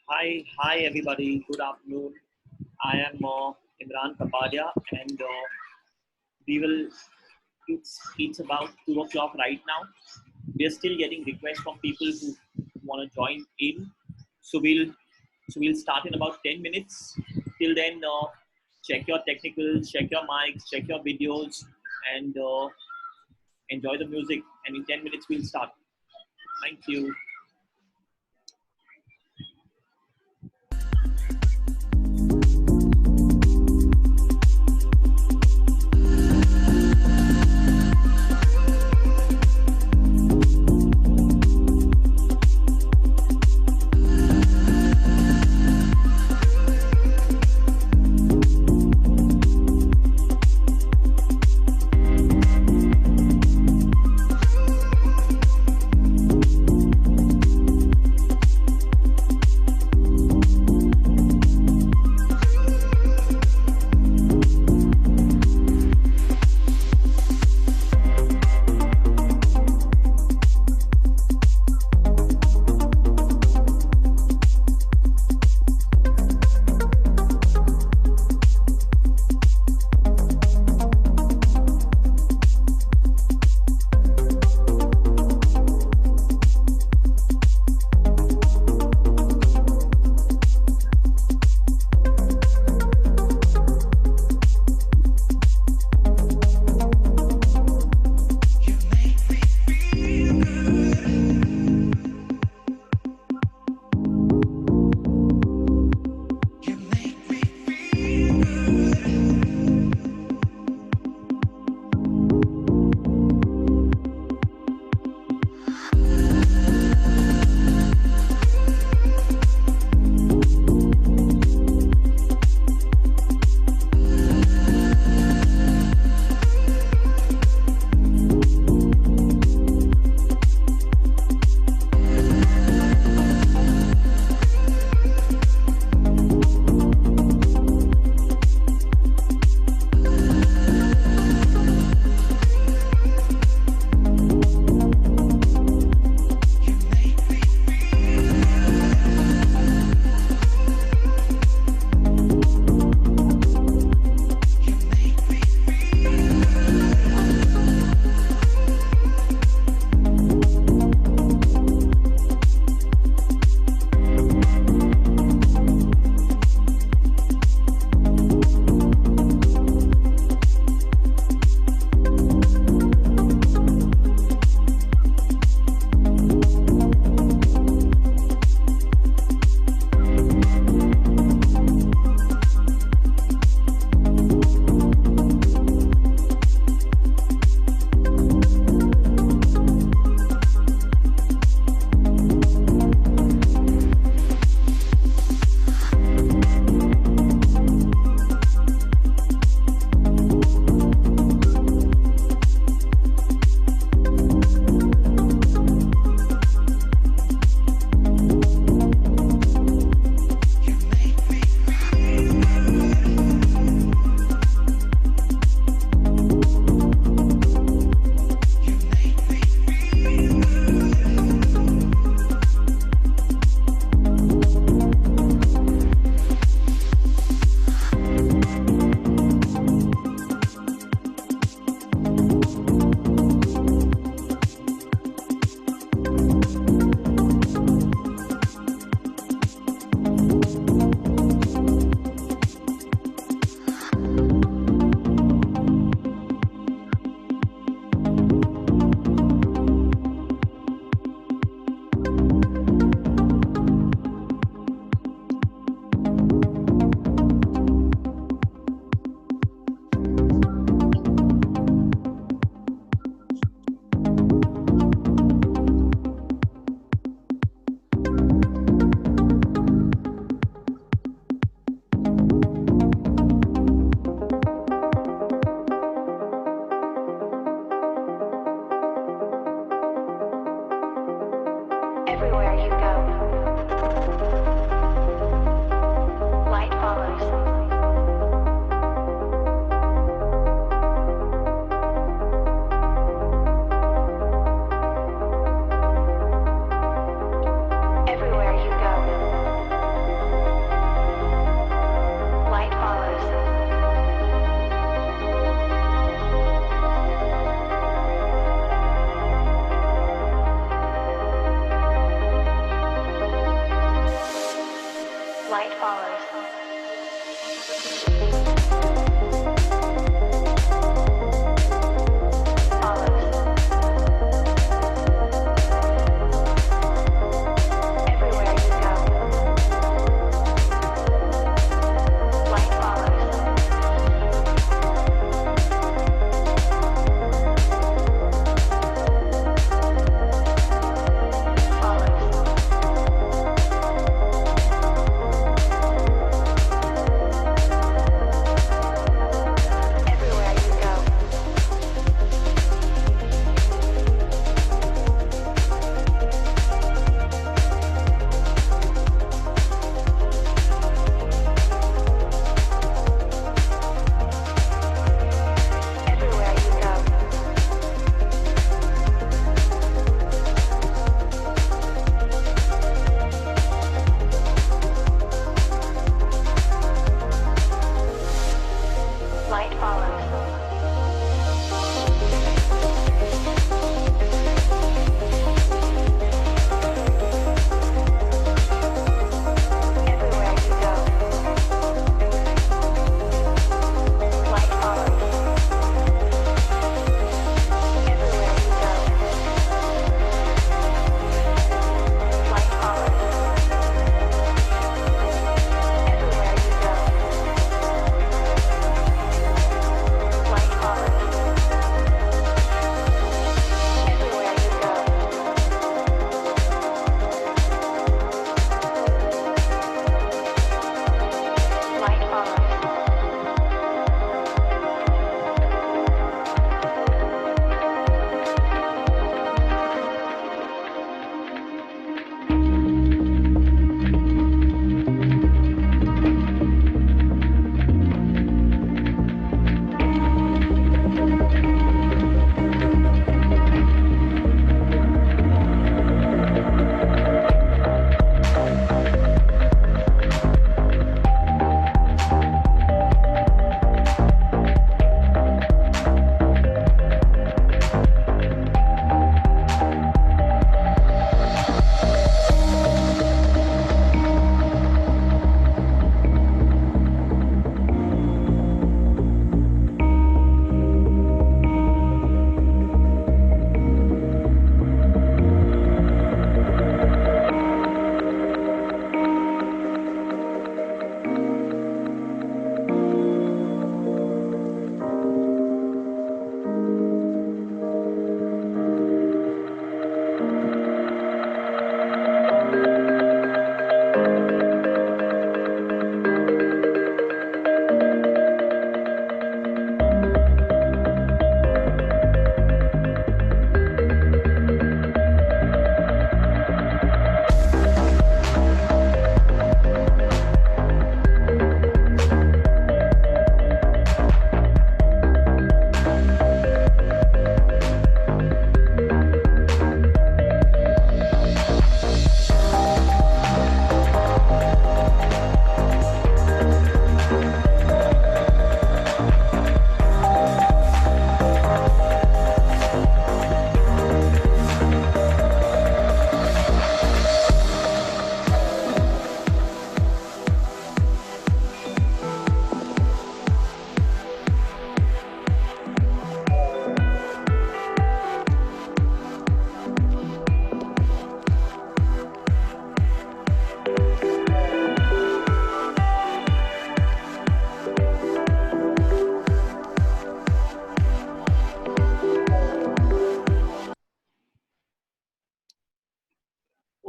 Hi everybody. Good afternoon. I am Imran Kapadia, and we will. It's about 2 o'clock right now. We are still getting requests from people who want to join in. So we'll start in about 10 minutes. Till then, check your technicals, check your mics, check your videos, and enjoy the music. And in 10 minutes, we'll start. Thank you.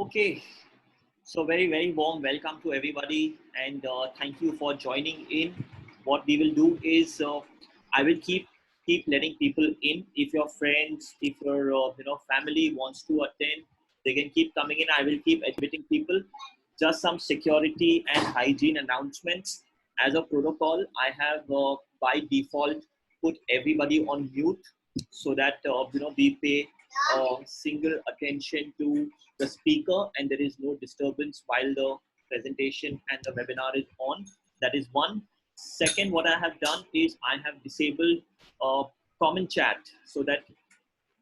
Okay, so very warm welcome to everybody, and thank you for joining in. What we will do is I will keep letting people in. If your friends, if your family wants to attend, they can keep coming in. I will keep admitting people. Just some security and hygiene announcements. As a protocol, I have by default put everybody on mute so that we pay single attention to the speaker and there is no disturbance while the presentation and the webinar is on. That is one. Second, what I have done is I have disabled comment chat so that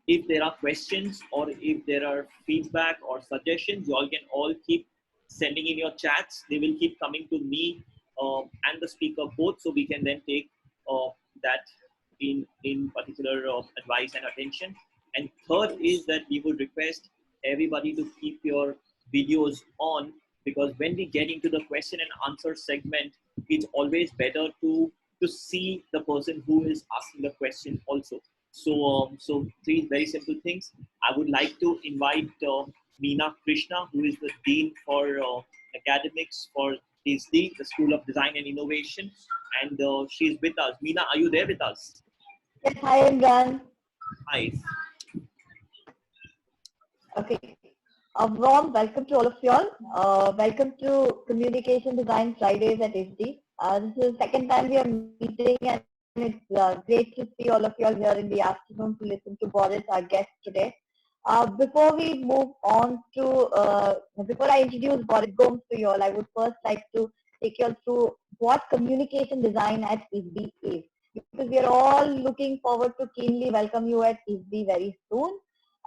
if there are questions or if there are feedback or suggestions, you all can all keep sending in your chats. They will keep coming to me and the speaker both, so we can then take that in particular advice and attention. And third is that we would request everybody to keep your videos on, because when we get into the question and answer segment, it's always better to see the person who is asking the question also. So three very simple things. I would like to invite Meena Krishna, who is the Dean for Academics for ISD, the School of Design and Innovation, and she's with us. Meena, are you there with us? Yes, hi Imran. Hi. Okay. A warm welcome to all of you all. Welcome to Communication Design Fridays at SD. This is the second time we are meeting, and it's great to see all of you all here in the afternoon to listen to Boris, our guest today. Before we move on to, before I introduce Boris Gomes to you all, I would first like to take you all through what communication design at ISB is. Because we are all looking forward to keenly welcome you at ISB very soon.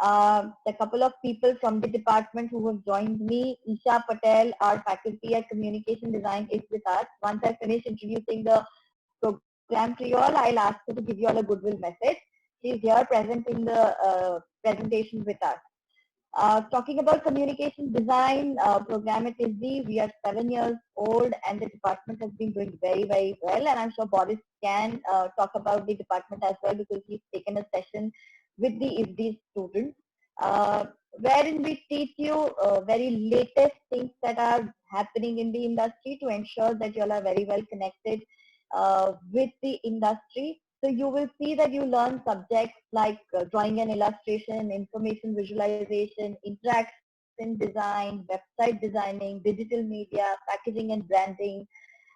The couple of people from the department who have joined me, Isha Patel, our faculty at Communication Design, is with us. Once I finish introducing the program to you all, I'll ask her to give you all a goodwill message. She is here present in the presentation with us. Talking about communication design program at ISD, we are 7 years old and the department has been doing very well, and I'm sure Boris can talk about the department as well because he's taken a session with the ISD students wherein we teach you very latest things that are happening in the industry to ensure that you all are very well connected with the industry. So you will see that you learn subjects like drawing and illustration, information visualization, interaction design, website designing, digital media, packaging and branding,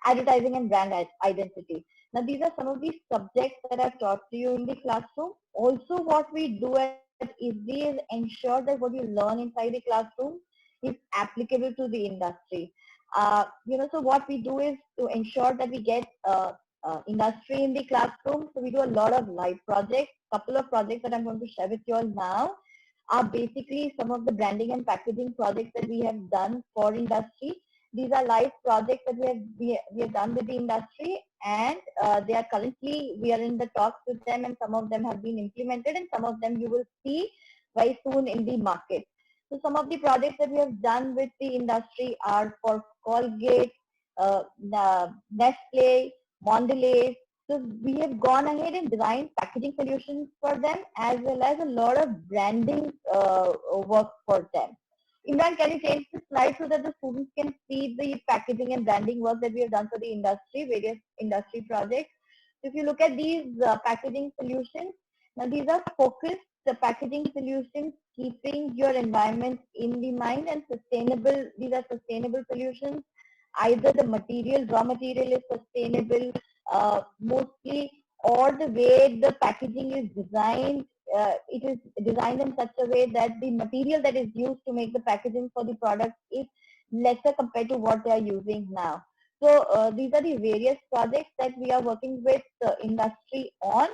advertising and brand identity. Now these are some of the subjects that I've taught to you in the classroom. Also what we do at ISD is ensure that what you learn inside the classroom is applicable to the industry. So what we do is to ensure that we get industry in the classroom. So we do a lot of live projects. Couple of projects that I'm going to share with you all now are basically some of the branding and packaging projects that we have done for industry. These are live projects that we have done with the industry, and they are currently, we are in the talks with them, and some of them have been implemented and some of them you will see very soon in the market. So some of the projects that we have done with the industry are for Colgate, Nestle, Mondelez. So we have gone ahead and designed packaging solutions for them as well as a lot of branding work for them. Imran, can you change the slide so that the students can see the packaging and branding work that we have done for the industry, various industry projects? So if you look at these packaging solutions, now these are focused the packaging solutions keeping your environment in the mind and sustainable. These are sustainable solutions. Either the material, raw material is sustainable, mostly, or the way the packaging is designed, it is designed in such a way that the material that is used to make the packaging for the product is lesser compared to what they are using now. So these are the various projects that we are working with the industry on.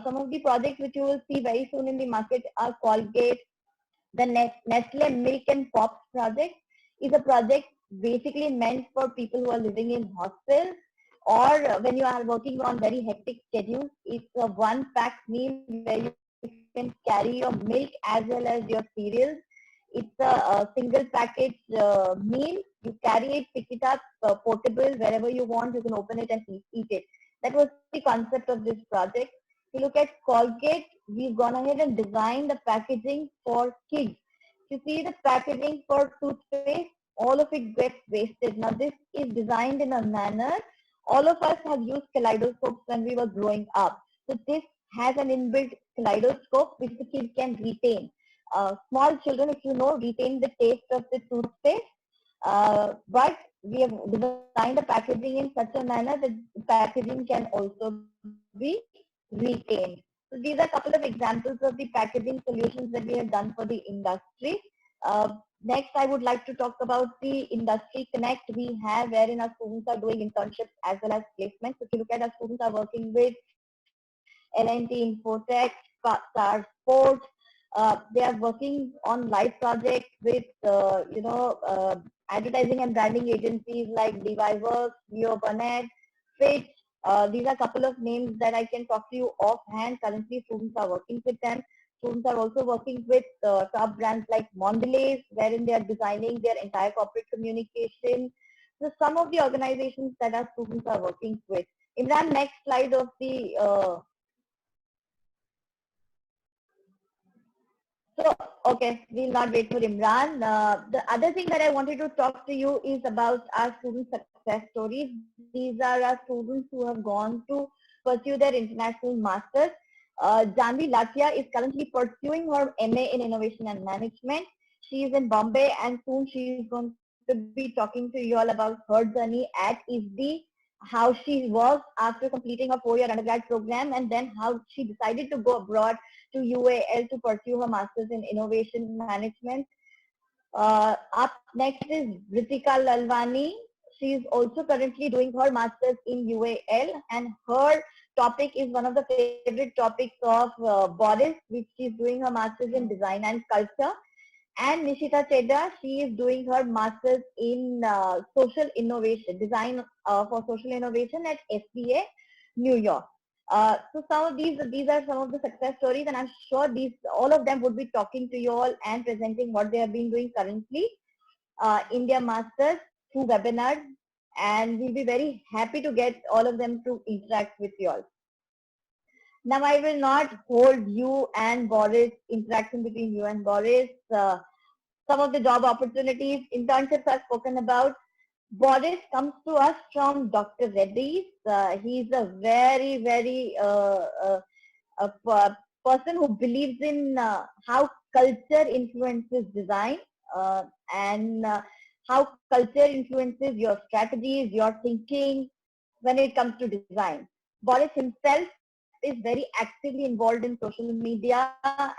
Some of the projects which you will see very soon in the market are Colgate. The Nestle Milk and Pops project is a project basically meant for people who are living in hostels or when you are working on very hectic schedules. It's a one pack meal where you can carry your milk as well as your cereals. It's a single package meal. You carry it, pick it up, portable, wherever you want, you can open it and eat it. That was the concept of this project. If you look at Colgate, we've gone ahead and designed the packaging for kids. you see the packaging for toothpaste, all of it gets wasted. Now this is designed in a manner, all of us have used kaleidoscopes when we were growing up. So this has an inbuilt kaleidoscope which the kid can retain. Small children, if you know, retain the taste of the toothpaste, but we have designed the packaging in such a manner that the packaging can also be retained. So these are a couple of examples of the packaging solutions that we have done for the industry. Next, I would like to talk about the Industry Connect we have, wherein our students are doing internships as well as placements. If you look at our students are working with L&T Infotech, Star Sports. They are working on live projects with, advertising and branding agencies like DeviWorks, Leo Burnett, Fitch. These are a couple of names that I can talk to you offhand. Currently, students are working with them. Students are also working with top brands like Mondelez, wherein they are designing their entire corporate communication. So some of the organizations that our students are working with. Imran, next slide of the So, okay, we'll not wait for Imran. The other thing that I wanted to talk to you is about our student success stories. These are our students who have gone to pursue their international masters. Janvi Latia is currently pursuing her MA in Innovation and Management. She is in Bombay and soon she is going to be talking to you all about her journey at ISD, how she was after completing a 4-year undergrad program and then how she decided to go abroad to UAL to pursue her master's in innovation management. Up next is Ritika Lalwani. She is also currently doing her master's in UAL and her topic is one of the favorite topics of Boris, which she's doing her master's in design and culture. And Nishita Chedda, she is doing her master's in social innovation, design for social innovation at SBA, New York. So some of these are some of the success stories, and I'm sure these all of them would be talking to you all and presenting what they have been doing currently in their masters through webinars, and we'll be very happy to get all of them to interact with you all. Now I will not hold you and Boris, interaction between you and Boris. Some of the job opportunities, internships are spoken about. Boris comes to us from Dr. Reddy's. He's a very person who believes in how culture influences design and how culture influences your strategies, your thinking when it comes to design. Boris himself is very actively involved in social media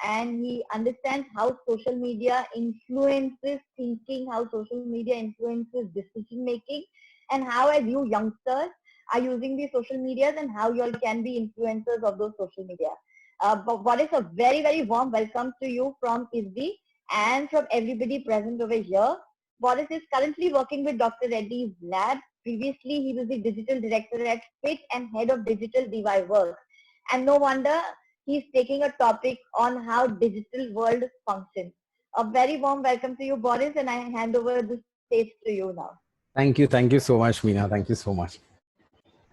and he understands how social media influences thinking, how social media influences decision making, and how as you youngsters are using these social medias and how you all can be influencers of those social media. But what is a very warm welcome to you from ISDI and from everybody present over here. Boris is currently working with Dr. Reddy's lab. Previously, he was the digital director at FIT and head of digital DeviWorks. And no wonder he's taking a topic on how digital world functions. A very warm welcome to you, Boris, and I hand over the stage to you now. Thank you so much, Meena. Thank you so much.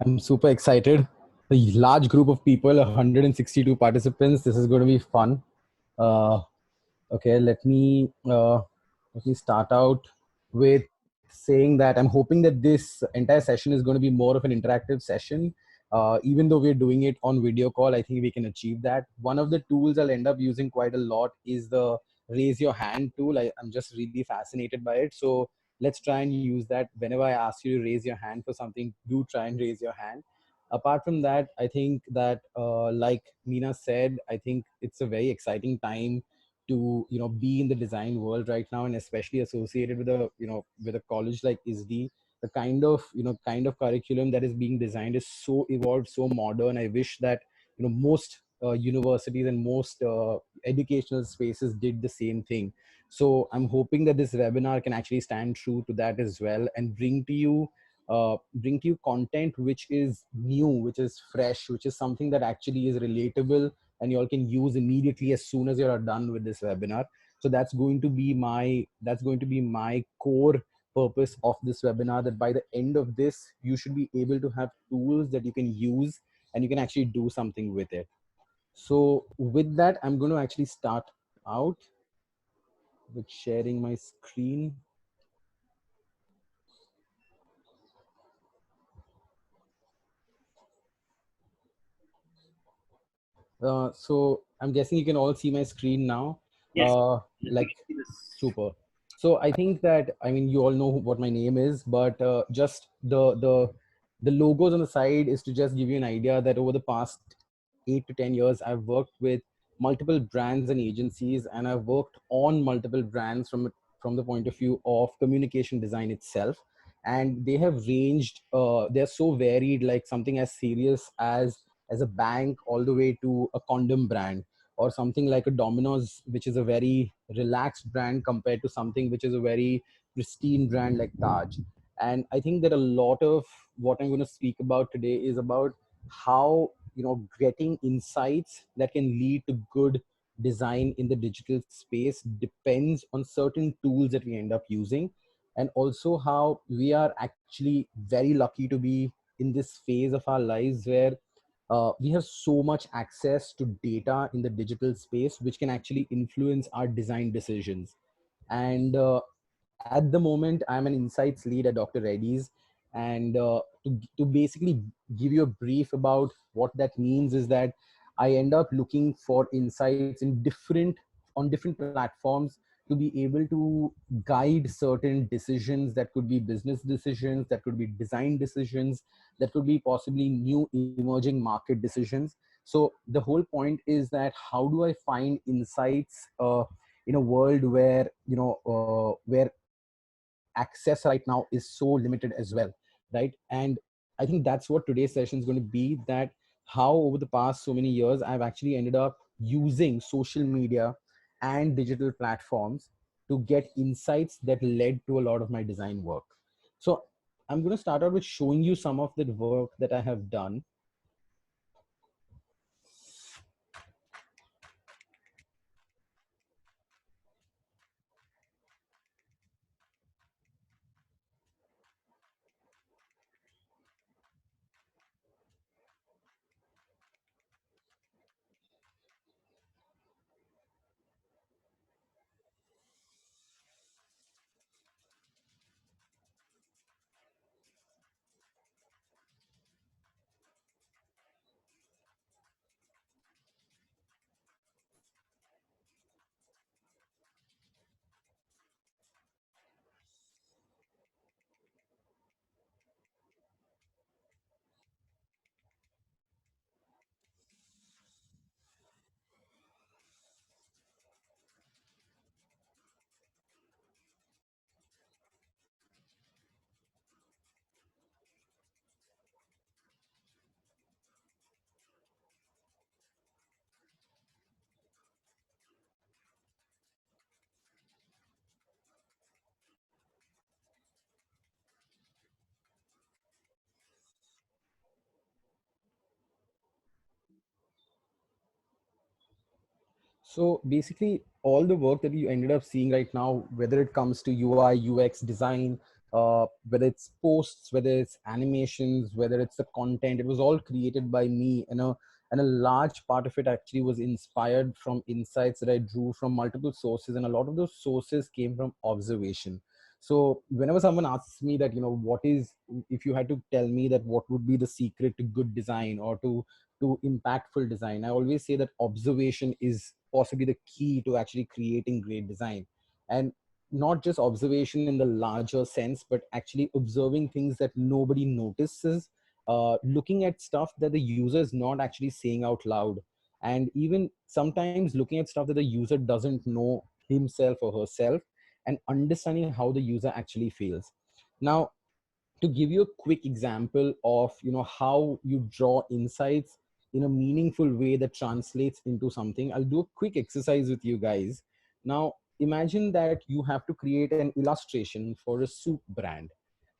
I'm super excited. A large group of people, 162 participants. This is going to be fun. Okay, let me start out with saying that I'm hoping that this entire session is going to be more of an interactive session. Even though we're doing it on video call, I think we can achieve that. One of the tools I'll end up using quite a lot is the raise your hand tool. I'm just really fascinated by it. So let's try and use that. Whenever I ask you to raise your hand for something, do try and raise your hand. Apart from that, I think that like Meena said, I think it's a very exciting time to be in the design world right now, and especially associated with a college like ISD. The kind of curriculum that is being designed is so evolved, so modern. I wish that most universities and most educational spaces did the same thing. So I'm hoping that this webinar can actually stand true to that as well, and bring to you content which is new, which is fresh, which is something that actually is relatable and you all can use immediately as soon as you are done with this webinar. So that's going to be my core purpose of this webinar, that by the end of this you should be able to have tools that you can use and you can actually do something with it. So with that, I'm going to actually start out. with sharing my screen. So I'm guessing you can all see my screen now. Yes, we Like, can see this. super. So I think that, I mean, you all know what my name is, but just the logos on the side is to just give you an idea that over the past 8 to 10 years, I've worked with multiple brands and agencies, and I've worked on multiple brands from the point of view of communication design itself. And they have ranged, they're so varied, like something as serious as a bank, all the way to a condom brand, or something like a Domino's, which is a very relaxed brand compared to something which is a very pristine brand like Taj. And I think that a lot of what I'm going to speak about today is about how, getting insights that can lead to good design in the digital space depends on certain tools that we end up using, and also how we are actually very lucky to be in this phase of our lives where we have so much access to data in the digital space, which can actually influence our design decisions. And at the moment, I'm an insights lead at Dr. Reddy's. And to basically give you a brief about what that means is that I end up looking for insights on different platforms to be able to guide certain decisions that could be business decisions, that could be design decisions, that could be possibly new emerging market decisions. So the whole point is that how do I find insights in a world where where access right now is so limited as well, right? And I think that's what today's session is going to be, that how over the past so many years I've actually ended up using social media and digital platforms to get insights that led to a lot of my design work. So I'm going to start out with showing you some of the work that I have done. So basically, all the work that you ended up seeing right now, whether it comes to UI, UX design, whether it's posts, whether it's animations, whether it's the content, it was all created by me. And a large part of it actually was inspired from insights that I drew from multiple sources. And a lot of those sources came from observation. So whenever someone asks me that, what is, if you had to tell me that what would be the secret to good design or to impactful design, I always say that observation is possibly the key to actually creating great design. And not just observation in the larger sense, but actually observing things that nobody notices, looking at stuff that the user is not actually saying out loud, and even sometimes looking at stuff that the user doesn't know himself or herself, and understanding how the user actually feels. Now, to give you a quick example of how you draw insights in a meaningful way that translates into something, I'll do a quick exercise with you guys. Now imagine that you have to create an illustration for a soup brand,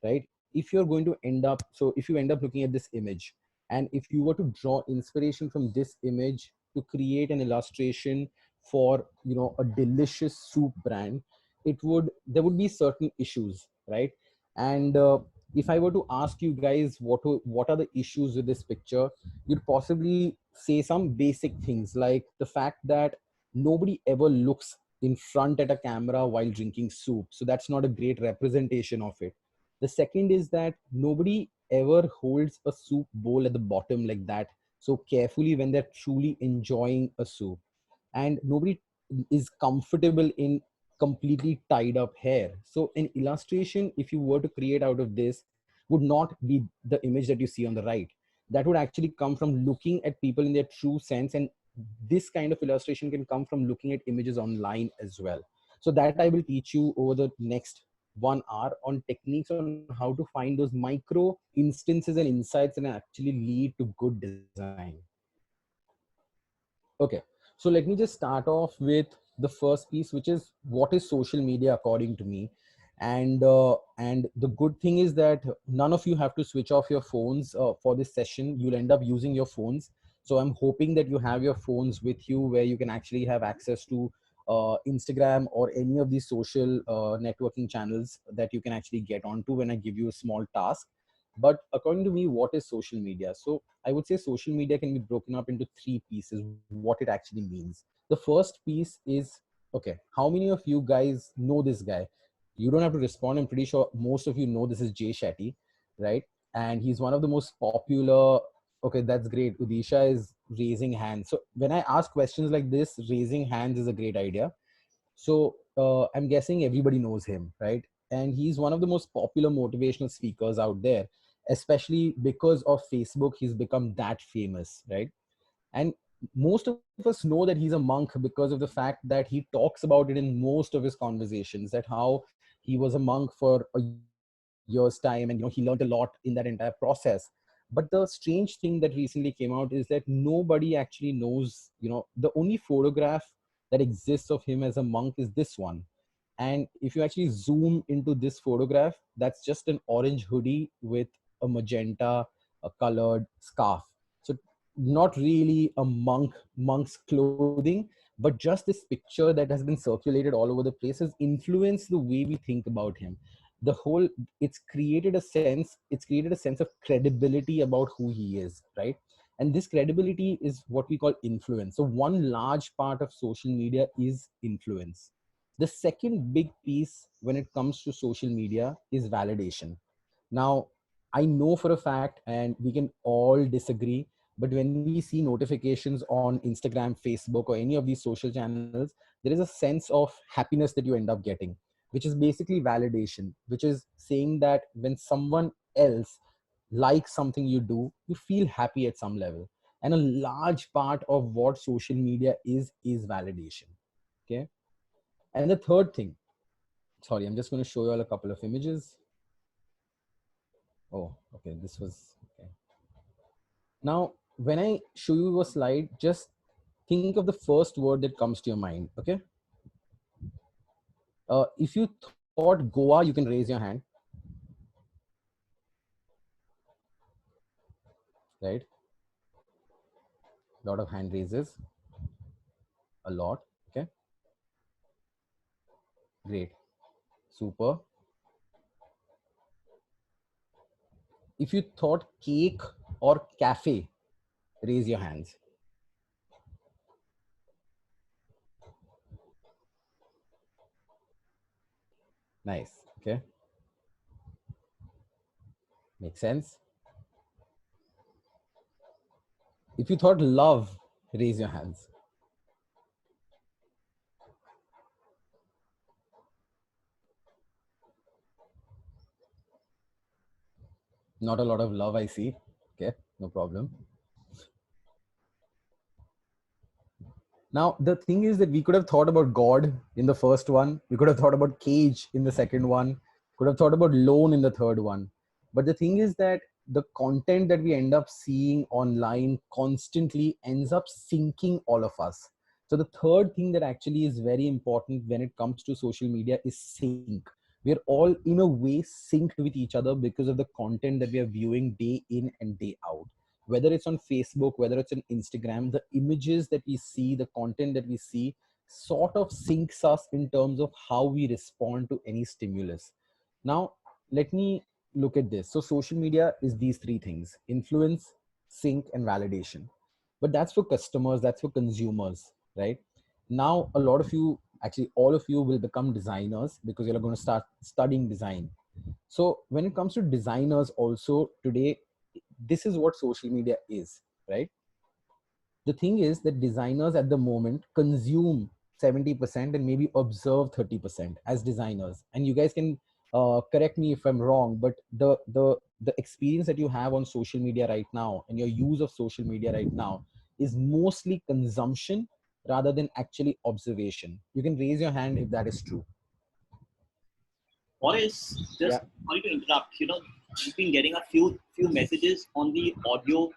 right? If you're going to end up, so if you end up looking at this image, and if you were to draw inspiration from this image to create an illustration for a delicious soup brand, there would be certain issues, right? And if I were to ask you guys what are the issues with this picture, you'd possibly say some basic things like the fact that nobody ever looks in front at a camera while drinking soup. So that's not a great representation of it. The second is that nobody ever holds a soup bowl at the bottom like that so carefully when they're truly enjoying a soup. And nobody is comfortable in completely tied up hair. So an illustration, if you were to create out of this, would not be the image that you see on the right. That would actually come from looking at people in their true sense. And this kind of illustration can come from looking at images online as well. So that I will teach you over the next 1 hour on techniques on how to find those micro instances and insights and actually lead to good design. Okay, so let me just start off with the first piece, which is what is social media according to me. And the good thing is that none of you have to switch off your phones for this session. You'll end up using your phones. So I'm hoping that you have your phones with you where you can actually have access to Instagram or any of these social networking channels that you can actually get onto when I give you a small task. But according to me, what is social media? So I would say social media can be broken up into 3 pieces, what it actually means. The first piece is, okay, how many of you guys know this guy? You don't have to respond. I'm pretty sure most of you know this is Jay Shetty, right? And he's one of the most popular. Okay, that's great. Udisha is raising hands. So when I ask questions like this, raising hands is a great idea. So I'm guessing everybody knows him, right? And he's one of the most popular motivational speakers out there, especially because of Facebook. He's become that famous, right? And most of us know that he's a monk because of the fact that he talks about it in most of his conversations, that how he was a monk for a year's time and he learned a lot in that entire process. But the strange thing that recently came out is that nobody actually knows, the only photograph that exists of him as a monk is this one. And if you actually zoom into this photograph, that's just an orange hoodie with a magenta a colored scarf. So not really a monk's clothing, but just this picture that has been circulated all over the place has influenced the way we think about him. The whole, it's created a sense of credibility about who he is, right? And this credibility is what we call influence. So one large part of social media is influence. The second big piece when it comes to social media is validation. Now, I know for a fact, and we can all disagree, but when we see notifications on Instagram, Facebook, or any of these social channels, there is a sense of happiness that you end up getting, which is basically validation, which is saying that when someone else likes something you do, you feel happy at some level. And a large part of what social media is validation. Okay. And the third thing, sorry, I'm just going to show you all a couple of images. Oh, okay. This was okay. Now, when I show you a slide, just think of the first word that comes to your mind. Okay. If you thought Goa, you can raise your hand. Right. A lot of hand raises. A lot. Okay. Great. Super. If you thought cake or cafe, raise your hands. Nice. Okay. Makes sense. If you thought love, raise your hands. Not a lot of love, I see. Okay. No problem. Now, the thing is that we could have thought about God in the first one. We could have thought about cage in the second one. Could have thought about loan in the third one. But the thing is that the content that we end up seeing online constantly ends up syncing all of us. So the third thing that actually is very important when it comes to social media is sync. We're all in a way synced with each other because of the content that we are viewing day in and day out, whether it's on Facebook, whether it's on Instagram. The images that we see, the content that we see sort of syncs us in terms of how we respond to any stimulus. Now, let me look at this. So social media is these 3 things: influence, sync, and validation. But that's for customers, that's for consumers, right? Now, a lot of you Actually, all of you will become designers because you're going to start studying design. So when it comes to designers also today, this is what social media is, right? The thing is that designers at the moment consume 70% and maybe observe 30% as designers. And you guys can correct me if I'm wrong, but the experience that you have on social media right now and your use of social media right now is mostly consumption rather than actually observation. You can raise your hand if that is true. Or is just, Yeah. sorry to interrupt, you've been getting a few messages on the audio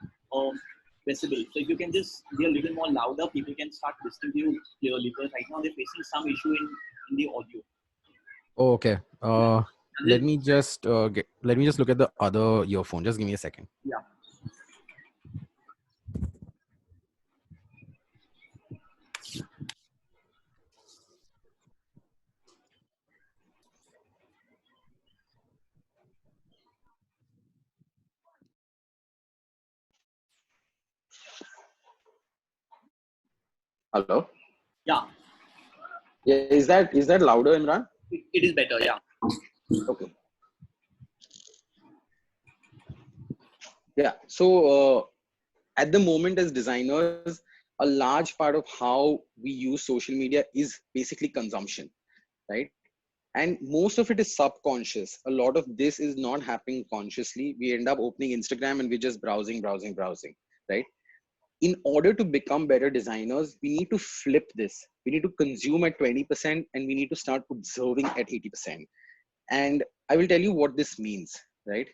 visible. So if you can just be a little more louder, people can start listening to you clearly, because right now they're facing some issue in the audio. Oh, okay. And Let then, me just look at the other earphone. Just give me a second. yeah. Hello. Yeah, Yeah, is that louder, Imran? it is better. Yeah. Okay. Yeah. So at the moment, as designers, a large part of how we use social media is basically consumption, right? And most of it is subconscious. A lot of this is not happening consciously. We end up opening Instagram and we're just browsing, right? In order to become better designers, we need to flip this. We need to consume at 20% and we need to start observing at 80%. And I will tell you what this means, right?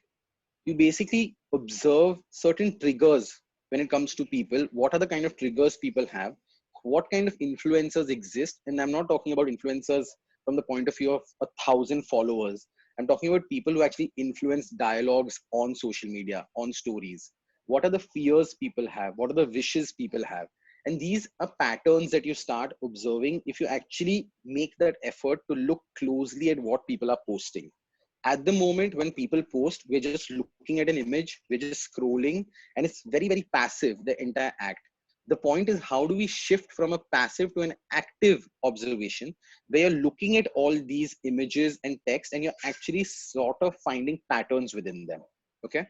You basically observe certain triggers when it comes to people. What are the kind of triggers people have? What kind of influencers exist? And I'm not talking about influencers from the point of view of 1,000 followers. I'm talking about people who actually influence dialogues on social media, on stories. What are the fears people have? What are the wishes people have? And these are patterns that you start observing if you actually make that effort to look closely at what people are posting. At the moment when people post, we're just looking at an image, we're just scrolling, and it's very, very passive, the entire act. The point is, how do we shift from a passive to an active observation where you're looking at all these images and text and you're actually sort of finding patterns within them? Okay.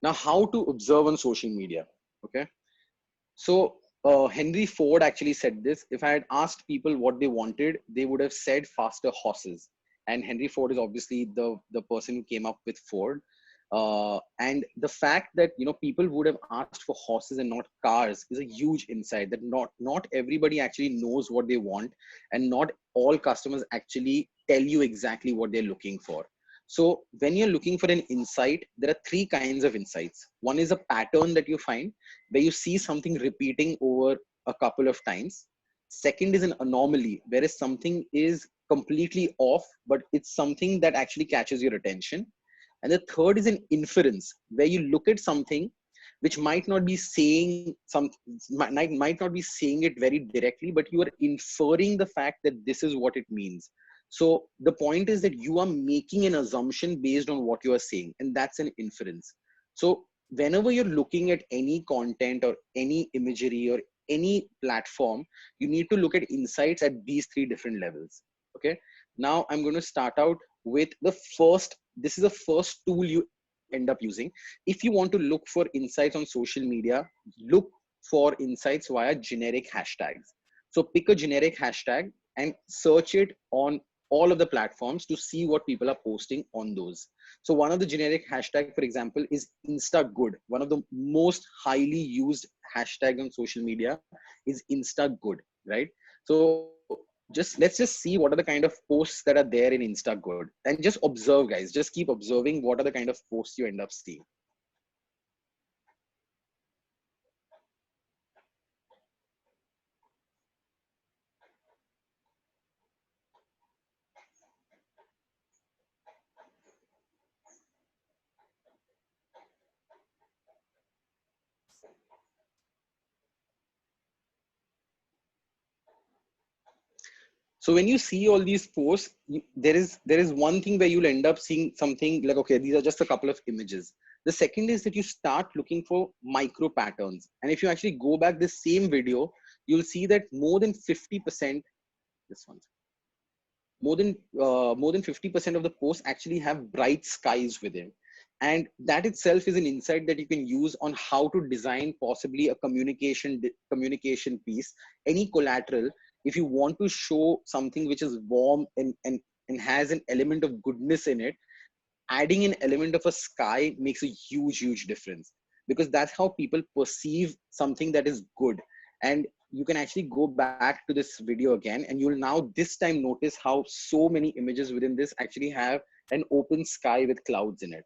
Now, how to observe on social media? Okay. So Henry Ford actually said this. If I had asked people what they wanted, they would have said faster horses. And Henry Ford is obviously the person who came up with Ford. And the fact that people would have asked for horses and not cars is a huge insight. That not everybody actually knows what they want, and not all customers actually tell you exactly what they're looking for. So when you're looking for an insight, there are three kinds of insights. One is a pattern that you find where you see something repeating over a couple of times. Second is an anomaly, whereas something is completely off, but it's something that actually catches your attention. And the third is an inference, where you look at something which might not be saying might not be saying it very directly, but you are inferring the fact that this is what it means. So the point is that you are making an assumption based on what you are saying, and that's an inference. So whenever you're looking at any content or any imagery or any platform, you need to look at insights at these three different levels. Okay. Now I'm going to start out with the first. This is the first tool you end up using. If you want to look for insights on social media, look for insights via generic hashtags. So pick a generic hashtag and search it on all of the platforms to see what people are posting on those. So one of the generic hashtag, for example, is Instagood. One of the most highly used hashtags on social media is Instagood, right? So let's just see what are the kind of posts that are there in Instagood, and just observe, guys. Just keep observing what are the kind of posts you end up seeing. So when you see all these posts, there is one thing where you'll end up seeing something like, okay, these are just a couple of images. The second is that you start looking for micro patterns. And if you actually go back the same video, you'll see that more than 50%, this one, more than 50% of the posts actually have bright skies within. And that itself is an insight that you can use on how to design possibly a communication piece, any collateral. If you want to show something which is warm and has an element of goodness in it, adding an element of a sky makes a huge difference, because that's how people perceive something that is good. And you can actually go back to this video again, and you'll now this time notice how so many images within this actually have an open sky with clouds in it.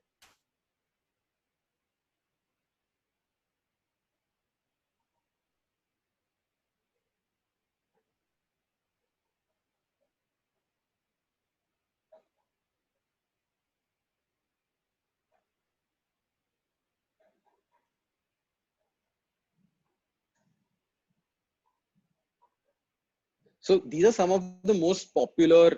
So these are some of the most popular,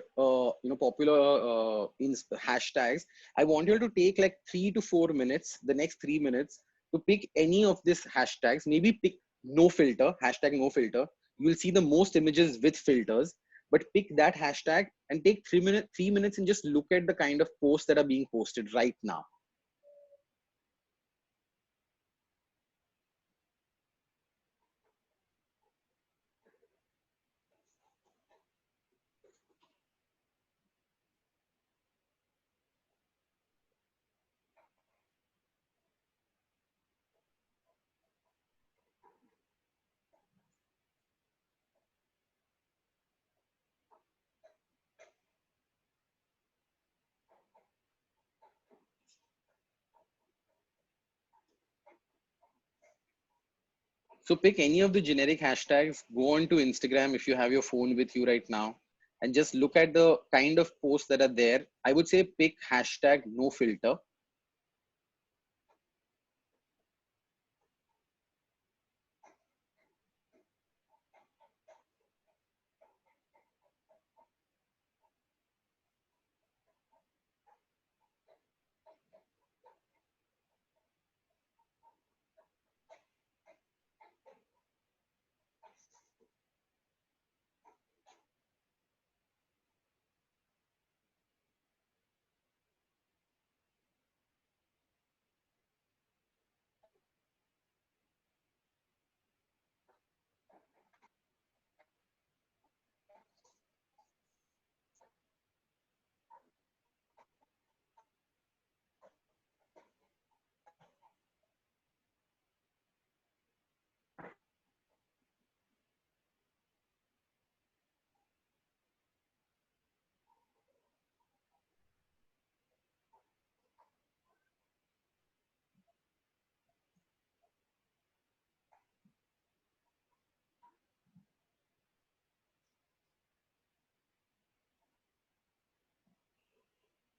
hashtags. I want you to take like 3 to 4 minutes, the next 3 minutes, to pick any of these hashtags. Maybe pick no filter, hashtag no filter. You will see the most images with filters, but pick that hashtag and take 3 minutes and just look at the kind of posts that are being posted right now. So pick any of the generic hashtags, go on to Instagram if you have your phone with you right now, and just look at the kind of posts that are there. I would say pick hashtag no filter.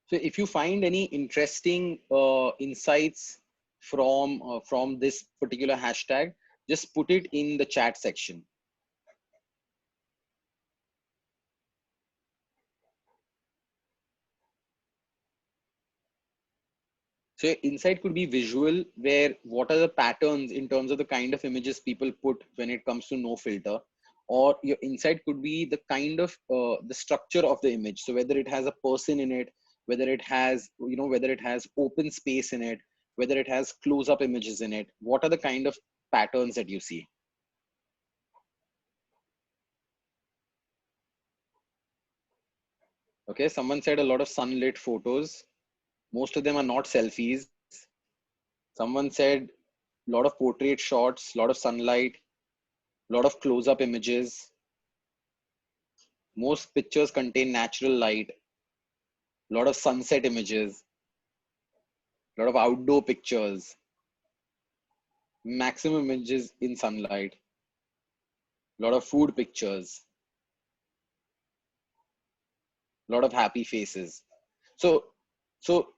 So if you find any interesting insights from this particular hashtag, just put it in the chat section. So insight could be visual, where what are the patterns in terms of the kind of images people put when it comes to no filter, or your insight could be the kind of the structure of the image. So whether it has a person in it, whether it has, whether it has open space in it, whether it has close-up images in it, what are the kind of patterns that you see? Okay, someone said a lot of sunlit photos. Most of them are not selfies. Someone said a lot of portrait shots, a lot of sunlight, a lot of close-up images. Most pictures contain natural light, a lot of sunset images, a lot of outdoor pictures, maximum images in sunlight, a lot of food pictures, a lot of happy faces. So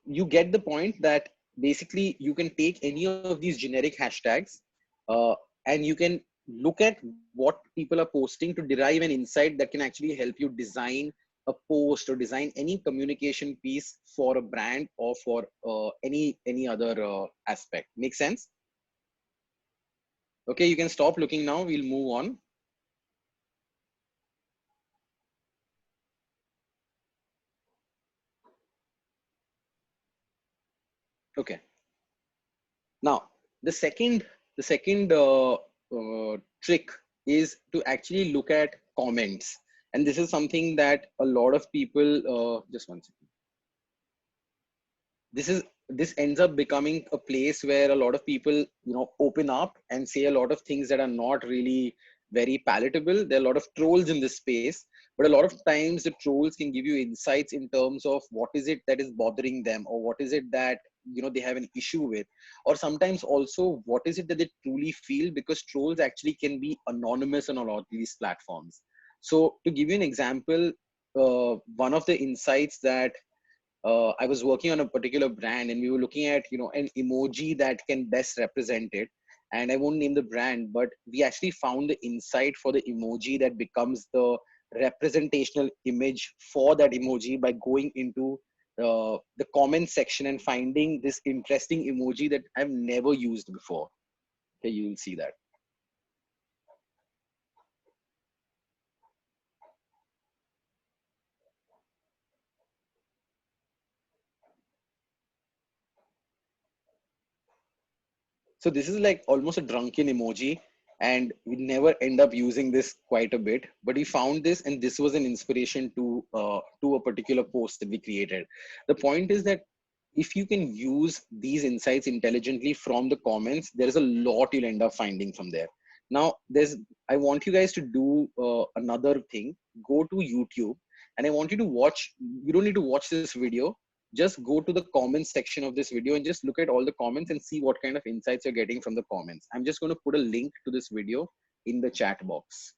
you get the point that basically you can take any of these generic hashtags uh, and you can look at what people are posting to derive an insight that can actually help you design a post or design any communication piece for a brand or for any other aspect. Make sense? Okay, you can stop looking now. We'll move on. Okay. Now, the second trick is to actually look at comments, and this is something that a lot of people. Just one second. This ends up becoming a place where a lot of people, open up and say a lot of things that are not really very palatable. There are a lot of trolls in this space, but a lot of times the trolls can give you insights in terms of what is it that is bothering them, or what is it that they have an issue with, or sometimes also what is it that they truly feel, because trolls actually can be anonymous on a lot of these platforms. So to give you an example, one of the insights that I was working on a particular brand, and we were looking at an emoji that can best represent it. And I won't name the brand, but we actually found the insight for the emoji that becomes the representational image for that emoji by going into the comment section and finding this interesting emoji that I've never used before. Okay, you will see that. So this is like almost a drunken emoji, and we never end up using this quite a bit. But we found this, and this was an inspiration to a particular post that we created. The point is that if you can use these insights intelligently from the comments, there is a lot you'll end up finding from there. Now, I want you guys to do another thing. Go to YouTube, and I want you to watch. You don't need to watch this video, just go to the comments section of this video and just look at all the comments and see what kind of insights you're getting from the comments. I'm just going to put a link to this video in the chat box.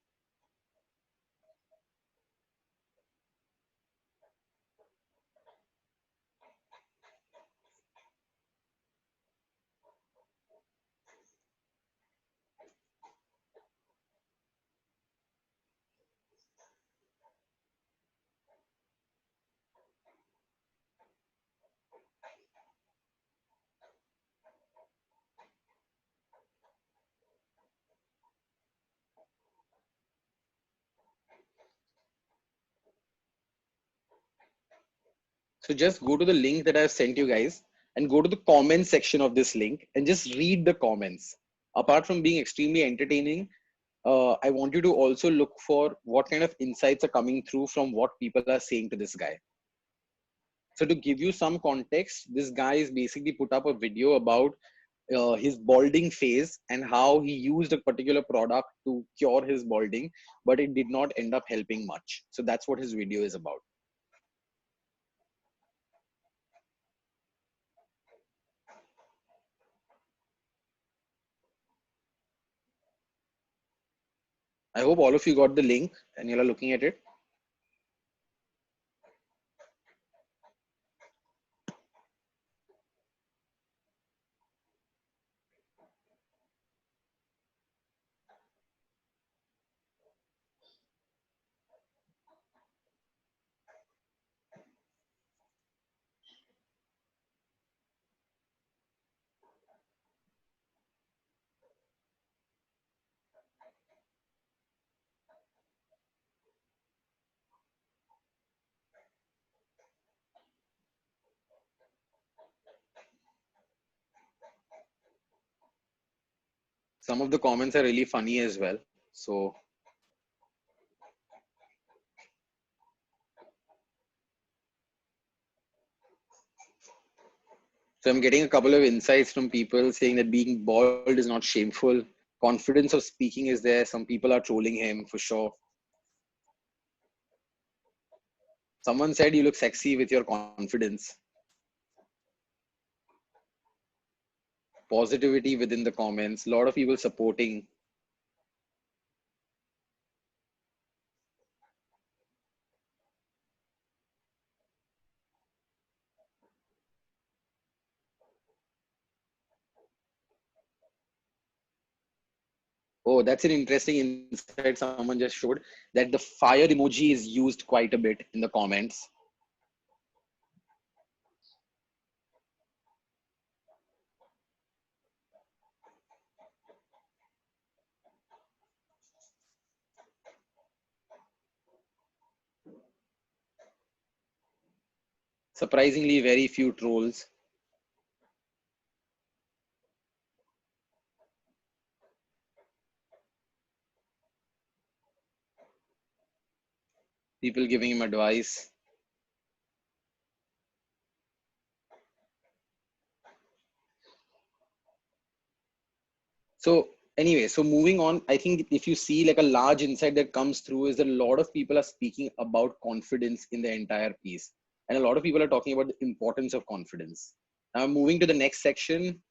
So just go to the link that I've sent you guys and go to the comments section of this link and just read the comments. Apart from being extremely entertaining, I want you to also look for what kind of insights are coming through from what people are saying to this guy. So to give you some context, this guy is basically put up a video about his balding phase and how he used a particular product to cure his balding, but it did not end up helping much. So that's what his video is about. I hope all of you got the link and you're looking at it. Some of the comments are really funny as well. So I'm getting a couple of insights from people saying that being bald is not shameful. Confidence of speaking is there. Some people are trolling him for sure. Someone said you look sexy with your confidence. Positivity within the comments. A lot of people supporting. Oh, that's an interesting insight someone just showed, that the fire emoji is used quite a bit in the comments. Surprisingly, very few trolls. People giving him advice. So anyway, so moving on, I think if you see like a large insight that comes through is that a lot of people are speaking about confidence in the entire piece. And a lot of people are talking about the importance of confidence. Now moving to the next section.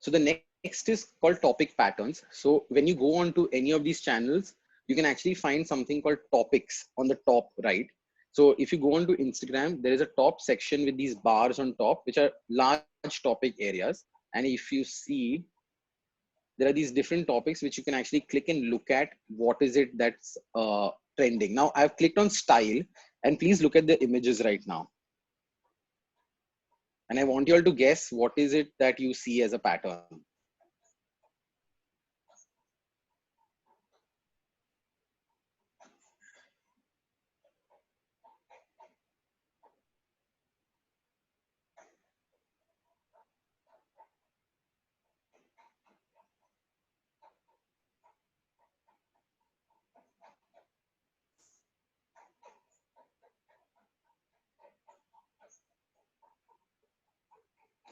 So the next is called topic patterns. So when you go on to any of these channels, you can actually find something called topics on the top right. So if you go on to Instagram, there is a top section with these bars on top, which are large topic areas. And if you see, there are these different topics which you can actually click and look at what is it that's trending. Now I've clicked on style, and please look at the images right now. And I want you all to guess what is it that you see as a pattern.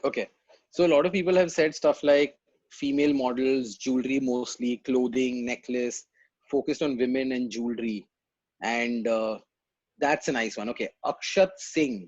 Okay, so a lot of people have said stuff like female models, jewelry mostly, clothing, necklace, focused on women and jewelry. And that's a nice one. Okay, Akshat Singh.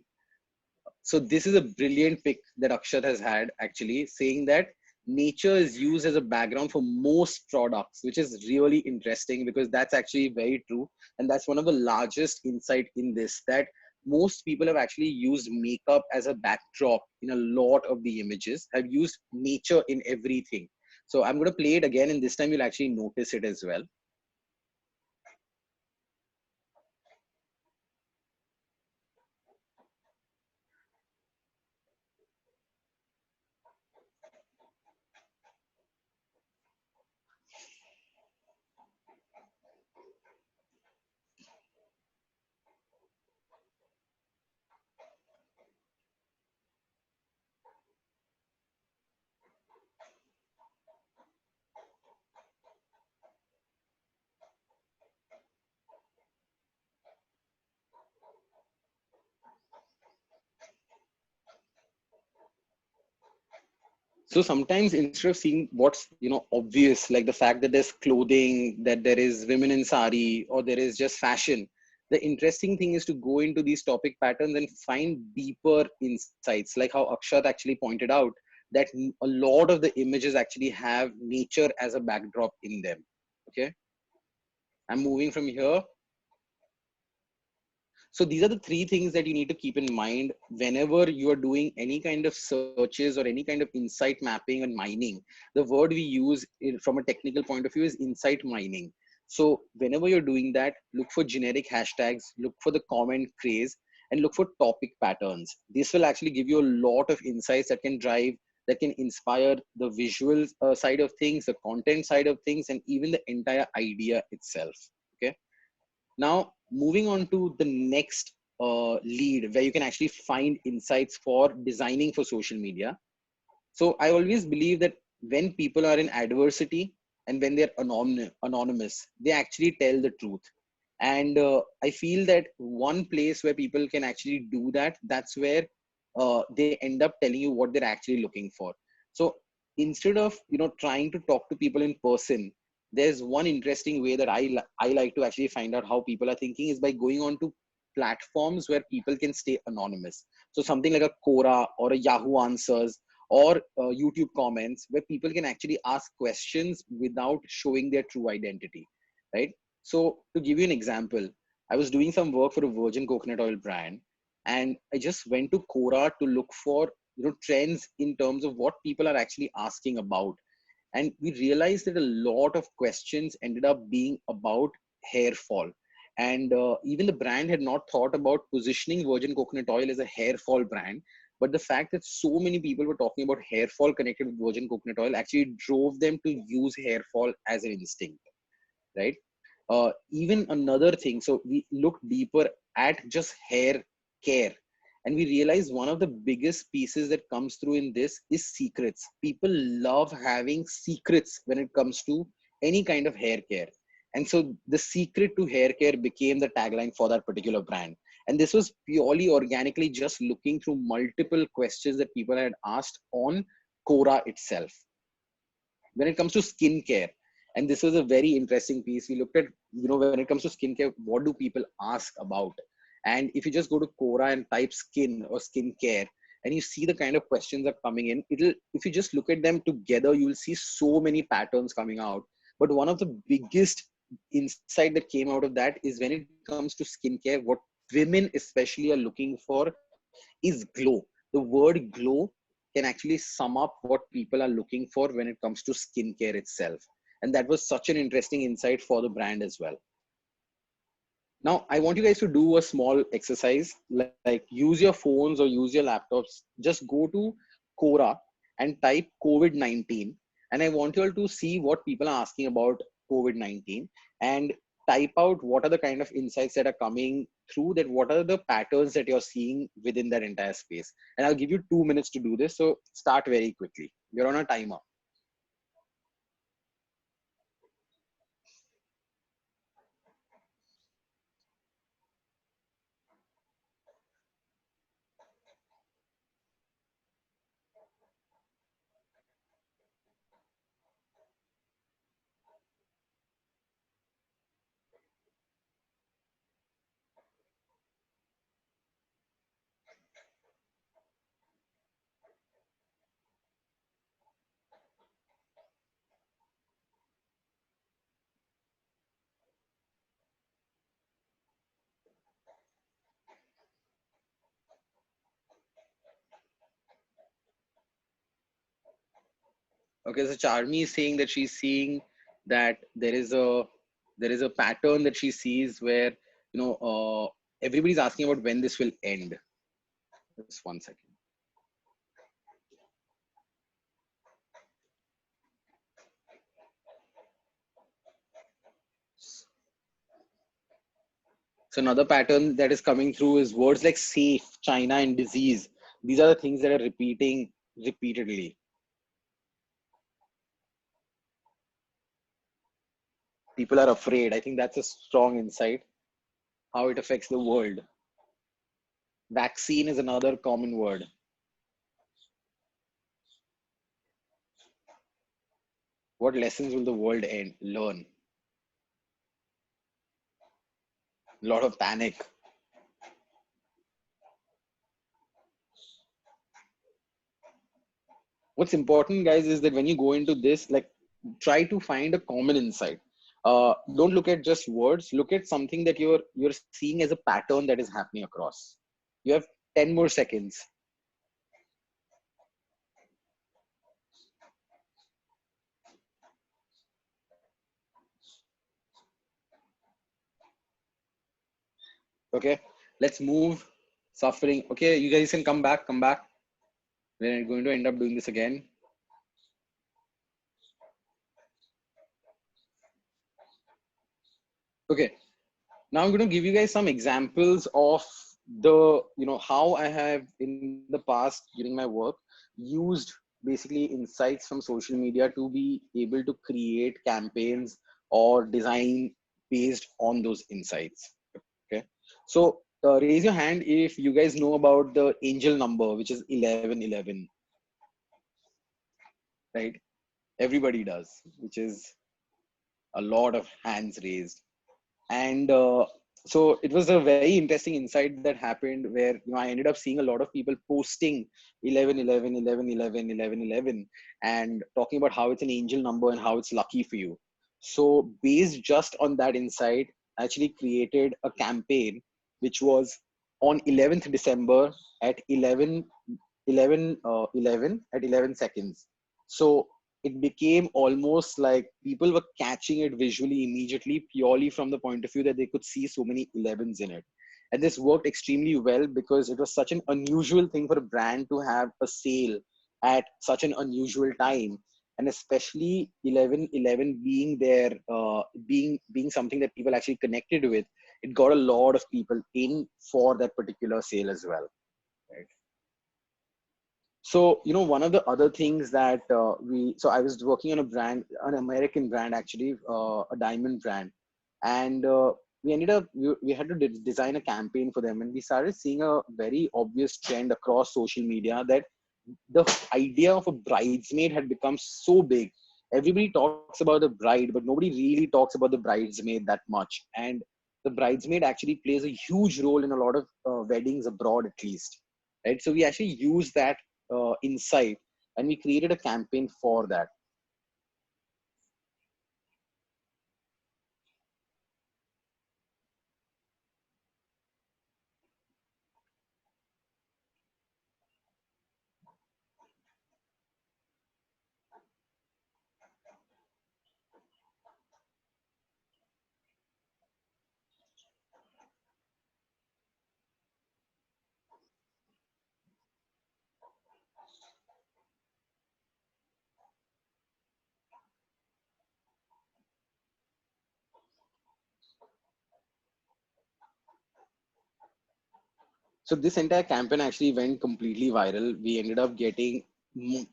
So this is a brilliant pick that Akshat has had, actually, saying that nature is used as a background for most products, which is really interesting because that's actually very true. And that's one of the largest insight in this, that most people have actually used makeup as a backdrop in a lot of the images, have used nature in everything. So I'm going to play it again, and this time you'll actually notice it as well. So sometimes instead of seeing what's obvious, like the fact that there's clothing, that there is women in sari, or there is just fashion, the interesting thing is to go into these topic patterns and find deeper insights, like how Akshat actually pointed out that a lot of the images actually have nature as a backdrop in them. Okay, I'm moving from here. So these are the three things that you need to keep in mind whenever you are doing any kind of searches or any kind of insight mapping and mining. The word we use from a technical point of view is insight mining. So whenever you're doing that, look for generic hashtags, look for the comment craze, and look for topic patterns. This will actually give you a lot of insights that can drive, that can inspire the visual side of things, the content side of things, and even the entire idea itself. Okay. Now, moving on to the next lead where you can actually find insights for designing for social media. So I always believe that when people are in adversity and when they're anonymous, they actually tell the truth. And I feel that one place where people can actually do that, that's where they end up telling you what they're actually looking for. So instead of trying to talk to people in person, there's one interesting way that I like to actually find out how people are thinking is by going on to platforms where people can stay anonymous. So something like a Quora or a Yahoo Answers or YouTube comments, where people can actually ask questions without showing their true identity, right? So to give you an example, I was doing some work for a virgin coconut oil brand, and I just went to Quora to look for trends in terms of what people are actually asking about. And we realized that a lot of questions ended up being about hair fall. And even the brand had not thought about positioning virgin coconut oil as a hair fall brand. But the fact that so many people were talking about hair fall connected with virgin coconut oil actually drove them to use hair fall as an instinct, right? Even another thing, so we looked deeper at just hair care. And we realize one of the biggest pieces that comes through in this is secrets. People love having secrets when it comes to any kind of hair care. And so the secret to hair care became the tagline for that particular brand. And this was purely organically just looking through multiple questions that people had asked on Quora itself. When it comes to skincare, and this was a very interesting piece, we looked at, when it comes to skincare, what do people ask about? And if you just go to Quora and type skin or skincare, and you see the kind of questions are coming in, if you just look at them together, you will see so many patterns coming out. But one of the biggest insight that came out of that is when it comes to skincare, what women especially are looking for is glow. The word glow can actually sum up what people are looking for when it comes to skincare itself. And that was such an interesting insight for the brand as well. Now, I want you guys to do a small exercise, like use your phones or use your laptops. Just go to Quora and type COVID-19. And I want you all to see what people are asking about COVID-19 and type out what are the kind of insights that are coming through, that what are the patterns that you're seeing within that entire space. And I'll give you 2 minutes to do this. So start very quickly. You're on a timer. Okay, so Charmi is saying that she's seeing that there is a pattern that she sees where everybody's asking about when this will end. Just 1 second. So another pattern that is coming through is words like safe, China, and disease. These are the things that are repeating repeatedly. People are afraid. I think that's a strong insight. How it affects the world. Vaccine is another common word. What lessons will the world learn? A lot of panic. What's important, guys, is that when you go into this, like, try to find a common insight. Don't look at just words. Look at something that you're seeing as a pattern that is happening across. You have 10 more seconds. Okay, let's move. Suffering. Okay, you guys can come back. We're going to end up doing this again. Okay, now I'm going to give you guys some examples of the, how I have in the past during my work used basically insights from social media to be able to create campaigns or design based on those insights. Okay, so raise your hand if you guys know about the angel number, which is 1111. Right? Everybody does, which is a lot of hands raised. And so it was a very interesting insight that happened where I ended up seeing a lot of people posting 1111 1111 1111 and talking about how it's an angel number and how it's lucky for you. So based just on that insight, I actually created a campaign which was on 11th December at 11 11 at 11 seconds. So it became almost like people were catching it visually immediately, purely from the point of view that they could see so many 11s in it. And this worked extremely well because it was such an unusual thing for a brand to have a sale at such an unusual time. And especially 1111 being there, being something that people actually connected with, it got a lot of people in for that particular sale as well. right? So, one of the other things that so I was working on a brand, an American brand actually, a diamond brand. And we ended up, we had to design a campaign for them. And we started seeing a very obvious trend across social media that the idea of a bridesmaid had become so big. Everybody talks about the bride, but nobody really talks about the bridesmaid that much. And the bridesmaid actually plays a huge role in a lot of weddings abroad, at least. Right. So we actually use that insight and we created a campaign for that. So this entire campaign actually went completely viral. We ended up getting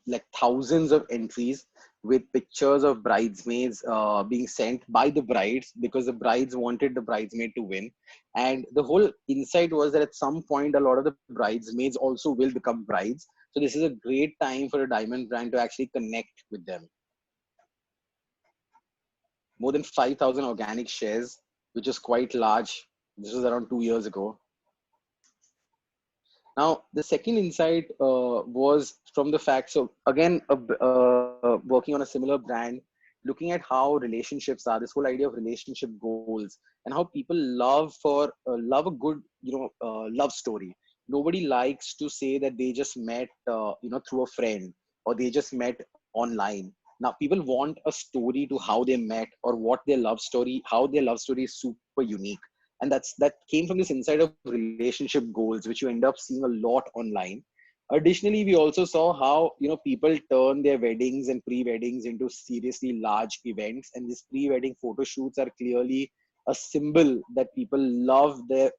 like thousands of entries with pictures of bridesmaids being sent by the brides because the brides wanted the bridesmaid to win. And the whole insight was that at some point, a lot of the bridesmaids also will become brides. So this is a great time for a diamond brand to actually connect with them. More than 5,000 organic shares, which is quite large. This was around 2 years ago. Now, the second insight was from the fact. So again, working on a similar brand, looking at how relationships are. This whole idea of relationship goals and how people love a good love story. Nobody likes to say that they just met through a friend or they just met online. Now, people want a story to how they met or what their love story, how their love story is super unique. And that came from this insight of relationship goals, which you end up seeing a lot online. Additionally, we also saw how people turn their weddings and pre-weddings into seriously large events, and these pre-wedding photo shoots are clearly a symbol that people love their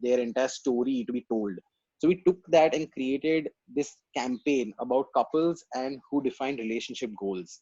entire story to be told. So we took that and created this campaign about couples and who define relationship goals.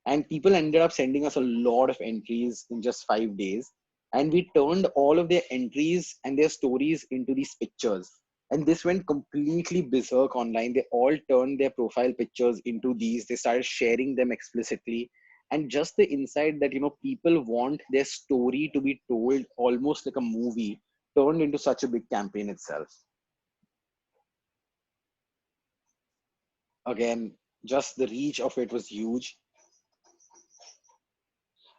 And people ended up sending us a lot of entries in just 5 days. And we turned all of their entries and their stories into these pictures. And this went completely berserk online. They all turned their profile pictures into these. They started sharing them explicitly. And just the insight that, people want their story to be told almost like a movie turned into such a big campaign itself. Again, just the reach of it was huge.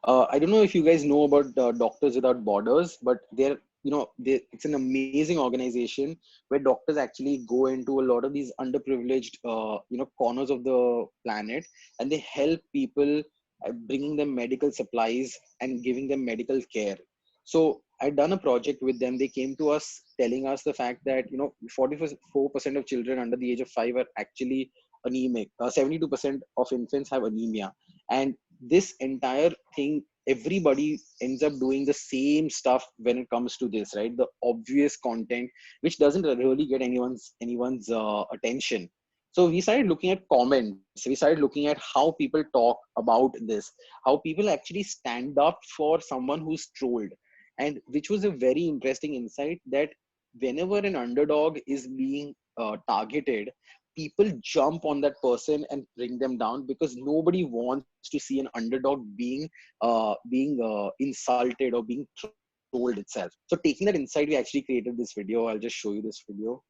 I don't know if you guys know about Doctors Without Borders, but it's an amazing organization where doctors actually go into a lot of these underprivileged, corners of the planet, and they help people, bringing them medical supplies and giving them medical care. So I'd done a project with them. They came to us telling us the fact that 44% of children under the age of 5 are actually anemic. 72% of infants have anemia, and this entire thing, everybody ends up doing the same stuff when it comes to this, right? The obvious content which doesn't really get anyone's attention. So we started looking at comments, we started looking at how people talk about this, how people actually stand up for someone who's trolled. And which was a very interesting insight that whenever an underdog is being targeted, people jump on that person and bring them down because nobody wants to see an underdog being insulted or being trolled itself. So taking that insight, we actually created this video. I'll just show you this video.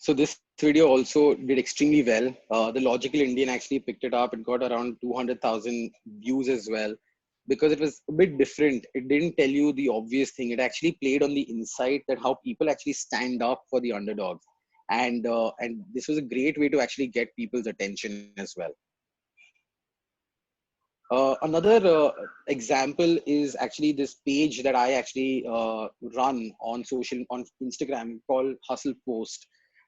So this video also did extremely well. The Logical Indian actually picked it up. It got around 200,000 views as well, because it was a bit different. It didn't tell you the obvious thing. It actually played on the insight that how people actually stand up for the underdogs. And this was a great way to actually get people's attention as well. Another example is actually this page that I actually run on Instagram called Hustle Post.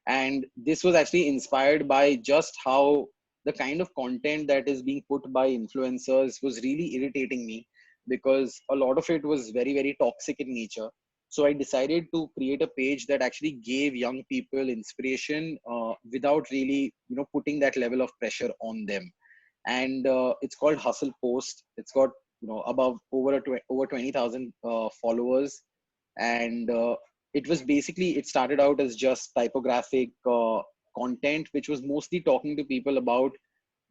And this was actually inspired by just how the kind of content that is being put by influencers was really irritating me, because a lot of it was very, very toxic in nature. So I decided to create a page that actually gave young people inspiration without really, putting that level of pressure on them. And it's called Hustle Post. It's got above over 20,000 followers. And it started out as just typographic content, which was mostly talking to people about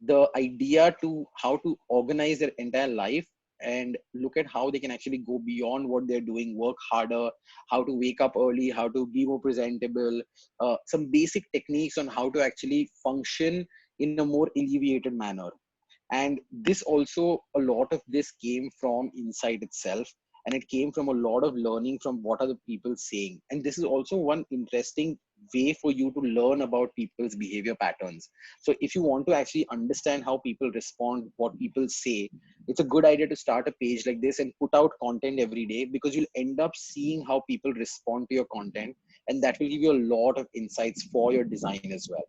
the idea to how to organize their entire life and look at how they can actually go beyond what they're doing, work harder, how to wake up early, how to be more presentable, some basic techniques on how to actually function in a more alleviated manner. And this also, a lot of this came from inside itself, and it came from a lot of learning from what are the people saying. And this is also one interesting way for you to learn about people's behavior patterns. So if you want to actually understand how people respond, what people say, it's a good idea to start a page like this and put out content every day, because you'll end up seeing how people respond to your content, and that will give you a lot of insights for your design as well.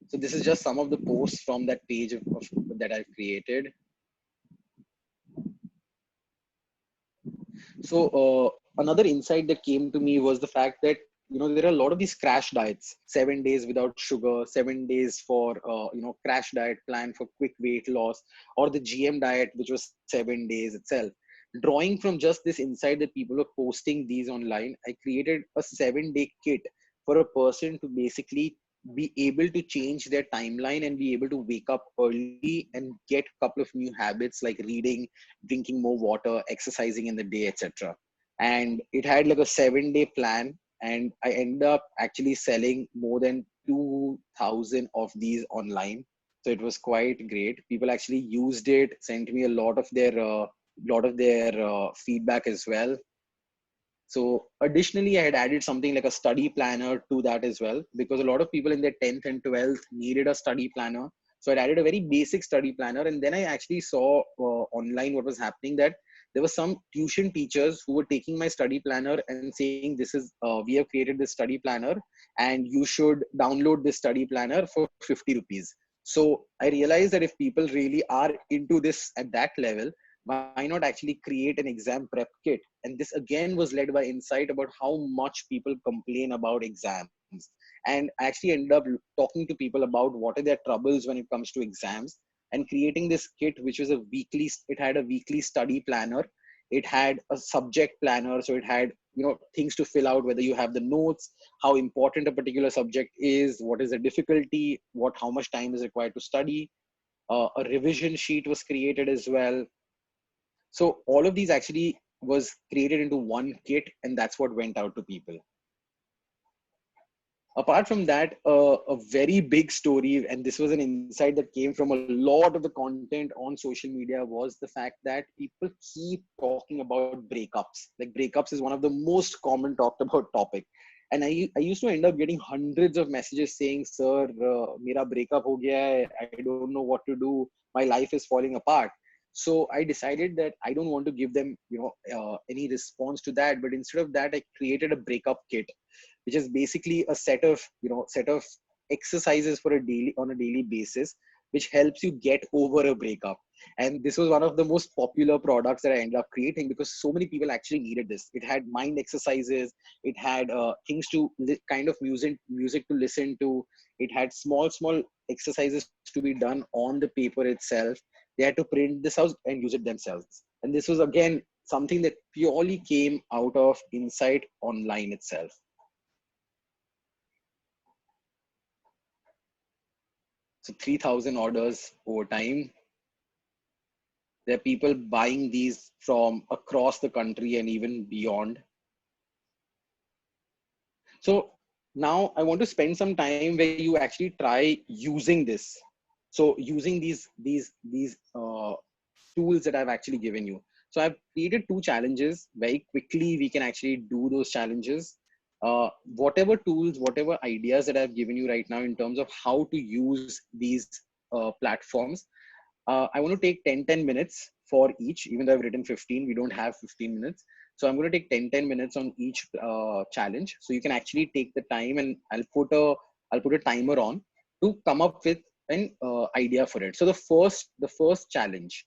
So this is just some of the posts from that page that I've created. So another insight that came to me was the fact that there are a lot of these crash diets: 7 days without sugar, 7 days for crash diet plan for quick weight loss, or the GM diet, which was 7 days itself. Drawing from just this insight that people are posting these online, I created a 7-day kit for a person to basically be able to change their timeline and be able to wake up early and get a couple of new habits like reading, drinking more water, exercising in the day, etc. And it had like a 7-day plan, and I ended up actually selling more than 2,000 of these online. So it was quite great. People actually used it, sent me a lot of their feedback as well. So additionally, I had added something like a study planner to that as well, because a lot of people in their 10th and 12th needed a study planner. So I added a very basic study planner. And then I actually saw online what was happening, that there were some tuition teachers who were taking my study planner and saying, we have created this study planner and you should download this study planner for 50 rupees. So I realized that if people really are into this at that level, why not actually create an exam prep kit? And this again was led by insight about how much people complain about exams. And I actually ended up talking to people about what are their troubles when it comes to exams, and creating this kit, which was it had a weekly study planner. It had a subject planner. So it had, things to fill out, whether you have the notes, how important a particular subject is, what is the difficulty, how much time is required to study. A revision sheet was created as well. So all of these actually was created into one kit, and that's what went out to people. Apart from that, a very big story, and this was an insight that came from a lot of the content on social media, was the fact that people keep talking about breakups. Like, breakups is one of the most common talked about topic. And I used to end up getting hundreds of messages saying, sir, mera breakup ho gaya hai. I don't know what to do. My life is falling apart. So I decided that I don't want to give them, any response to that. But instead of that, I created a breakup kit, which is basically a set of exercises on a daily basis, which helps you get over a breakup. And this was one of the most popular products that I ended up creating, because so many people actually needed this. It had mind exercises. It had things to kind of music to listen to. It had small exercises to be done on the paper itself. They had to print this out and use it themselves. And this was again something that purely came out of insight online itself. So 3,000 orders over time. There are people buying these from across the country and even beyond. So now I want to spend some time where you actually try using this. So using these tools that I've actually given you. So I've created two challenges. Very quickly, we can actually do those challenges. Whatever tools, whatever ideas that I've given you right now in terms of how to use these platforms, I want to take 10 minutes for each, even though I've written 15, we don't have 15 minutes. So I'm going to take 10 minutes on each challenge. So you can actually take the time, and I'll put a timer on to come up with an idea for it. So the first challenge,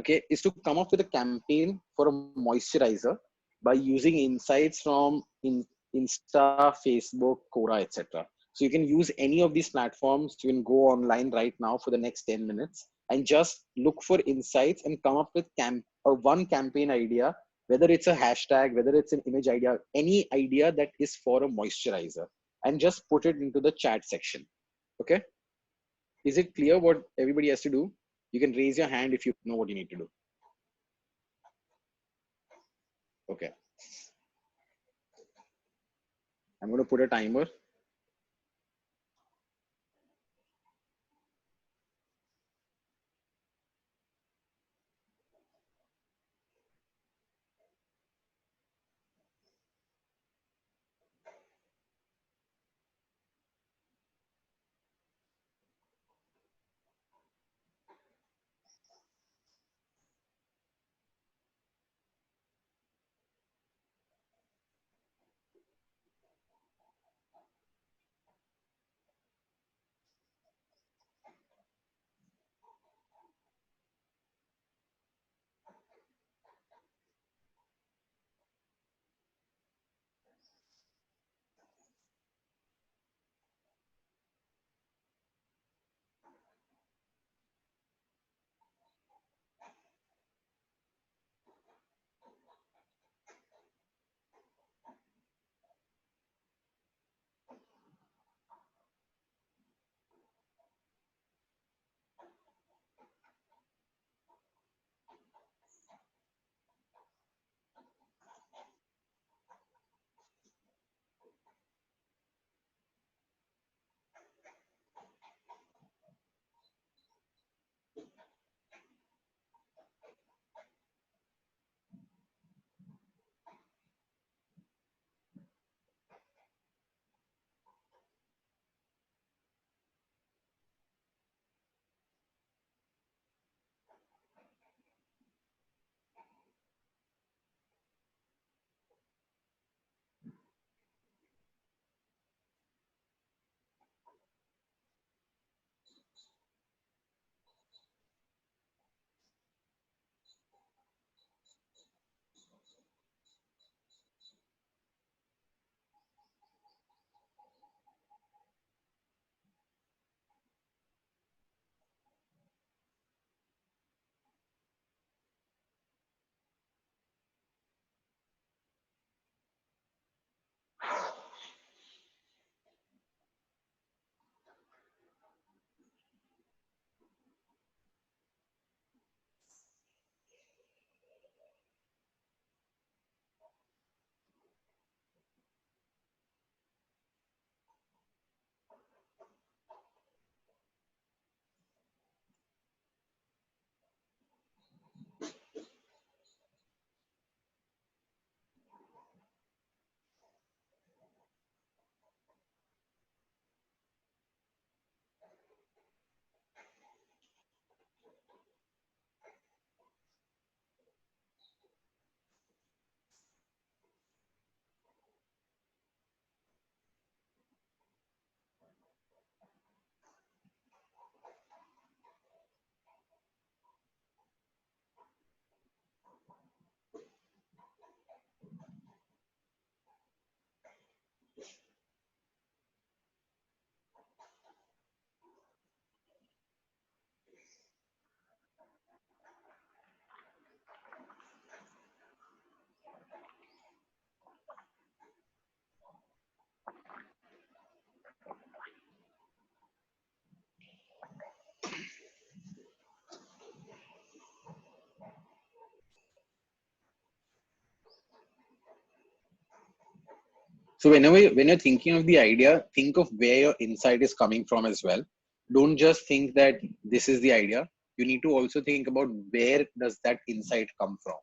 okay, is to come up with a campaign for a moisturizer by using insights from Insta, Facebook, Quora, etc. So you can use any of these platforms. You can go online right now for the next 10 minutes and just look for insights and come up with one campaign idea, whether it's a hashtag, whether it's an image idea, any idea that is for a moisturizer, and just put it into the chat section. Okay. Is it clear what everybody has to do? You can raise your hand if you know what you need to do. Okay. I'm going to put a timer. So when you're thinking of the idea, think of where your insight is coming from as well. Don't just think that this is the idea. You need to also think about where does that insight come from.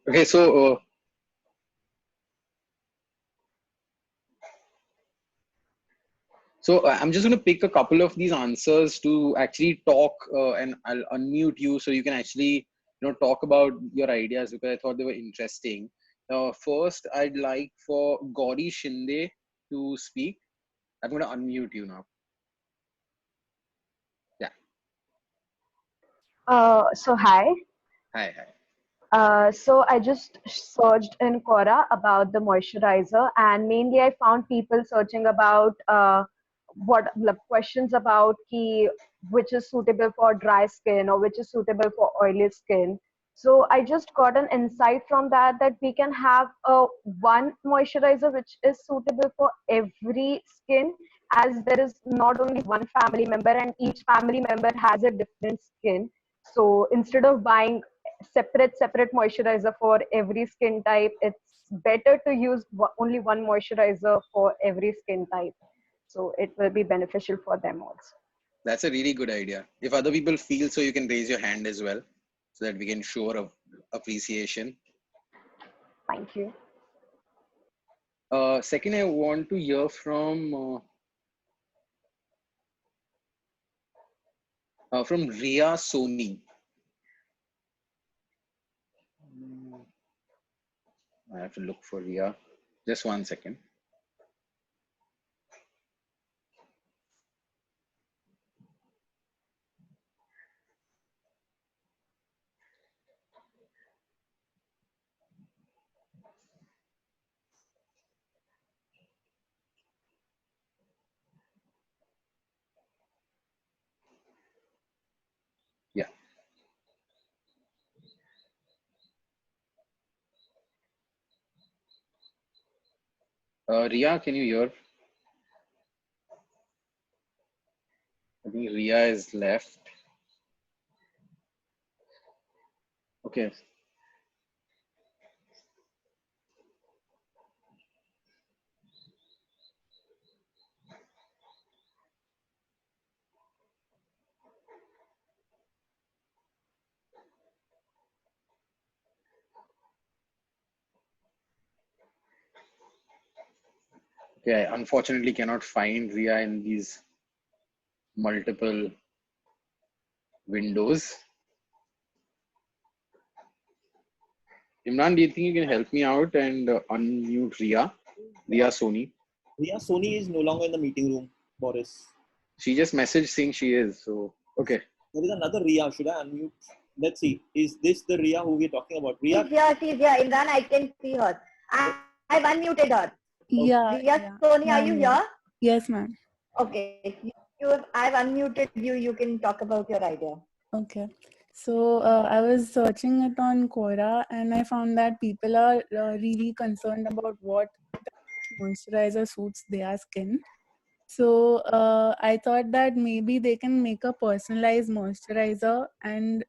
Okay, so I'm just going to pick a couple of these answers to actually talk, and I'll unmute you so you can actually, talk about your ideas because I thought they were interesting. First, I'd like for Gauri Shinde to speak. I'm going to unmute you now. Yeah. So hi. Hi, hi. So I just searched in Quora about the moisturizer, and mainly I found people searching about what like, questions about which is suitable for dry skin or which is suitable for oily skin. So I just got an insight from that we can have a one moisturizer which is suitable for every skin, as there is not only one family member and each family member has a different skin. So instead of buying separate moisturizer for every skin type, it's better to use only one moisturizer for every skin type, so it will be beneficial for them also. That's a really good idea. If other people feel so, you can raise your hand as well so that we can show our appreciation. Thank you. Second, I want to hear from Ria Soni. I have to look for Ria. Just 1 second. Yeah. Ria, can you hear? I think Ria is left. Okay. Okay, I unfortunately cannot find Ria in these multiple windows. Imran, do you think you can help me out and unmute Ria? Ria Soni. Ria Soni is no longer in the meeting room, Boris. She just messaged saying she is. So, okay. There is another Ria. Should I unmute? Let's see. Is this the Ria who we're talking about? Ria? She's here. Imran, I can see her. I've unmuted her. Yeah, Ria yeah. Soni, are I'm you here. here? Yes, ma'am. Okay. I've unmuted you. You can talk about your idea. Okay. So I was searching it on Quora and I found that people are really concerned about what moisturizer suits their skin. So I thought that maybe they can make a personalized moisturizer, and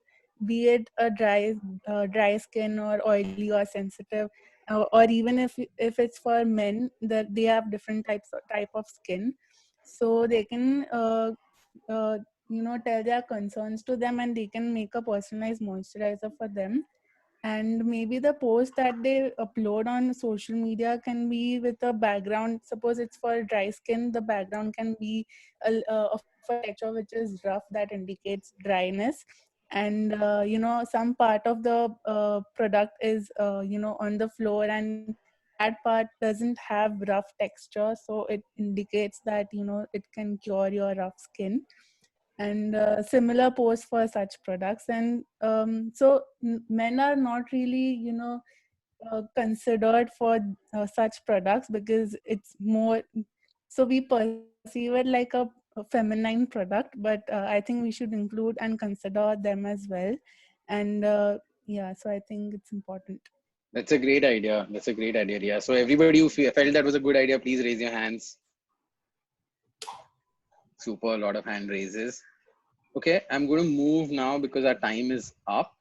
be it a dry skin or oily or sensitive, or even if it's for men, that they have different type of skin, so they can uh, tell their concerns to them and they can make a personalized moisturizer for them. And maybe the post that they upload on social media can be with a background. Suppose it's for dry skin, the background can be of a texture which is rough, that indicates dryness. And some part of the product is on the floor, and that part doesn't have rough texture, so it indicates that it can cure your rough skin. And similar posts for such products. And so men are not really considered for such products, because it's more, so we perceive it like a feminine product, but I think we should include and consider them as well. And yeah, so I think it's important. That's a great idea. That's a great idea, Ria. So, everybody who felt that was a good idea, please raise your hands. Super, a lot of hand raises. Okay, I'm going to move now because our time is up.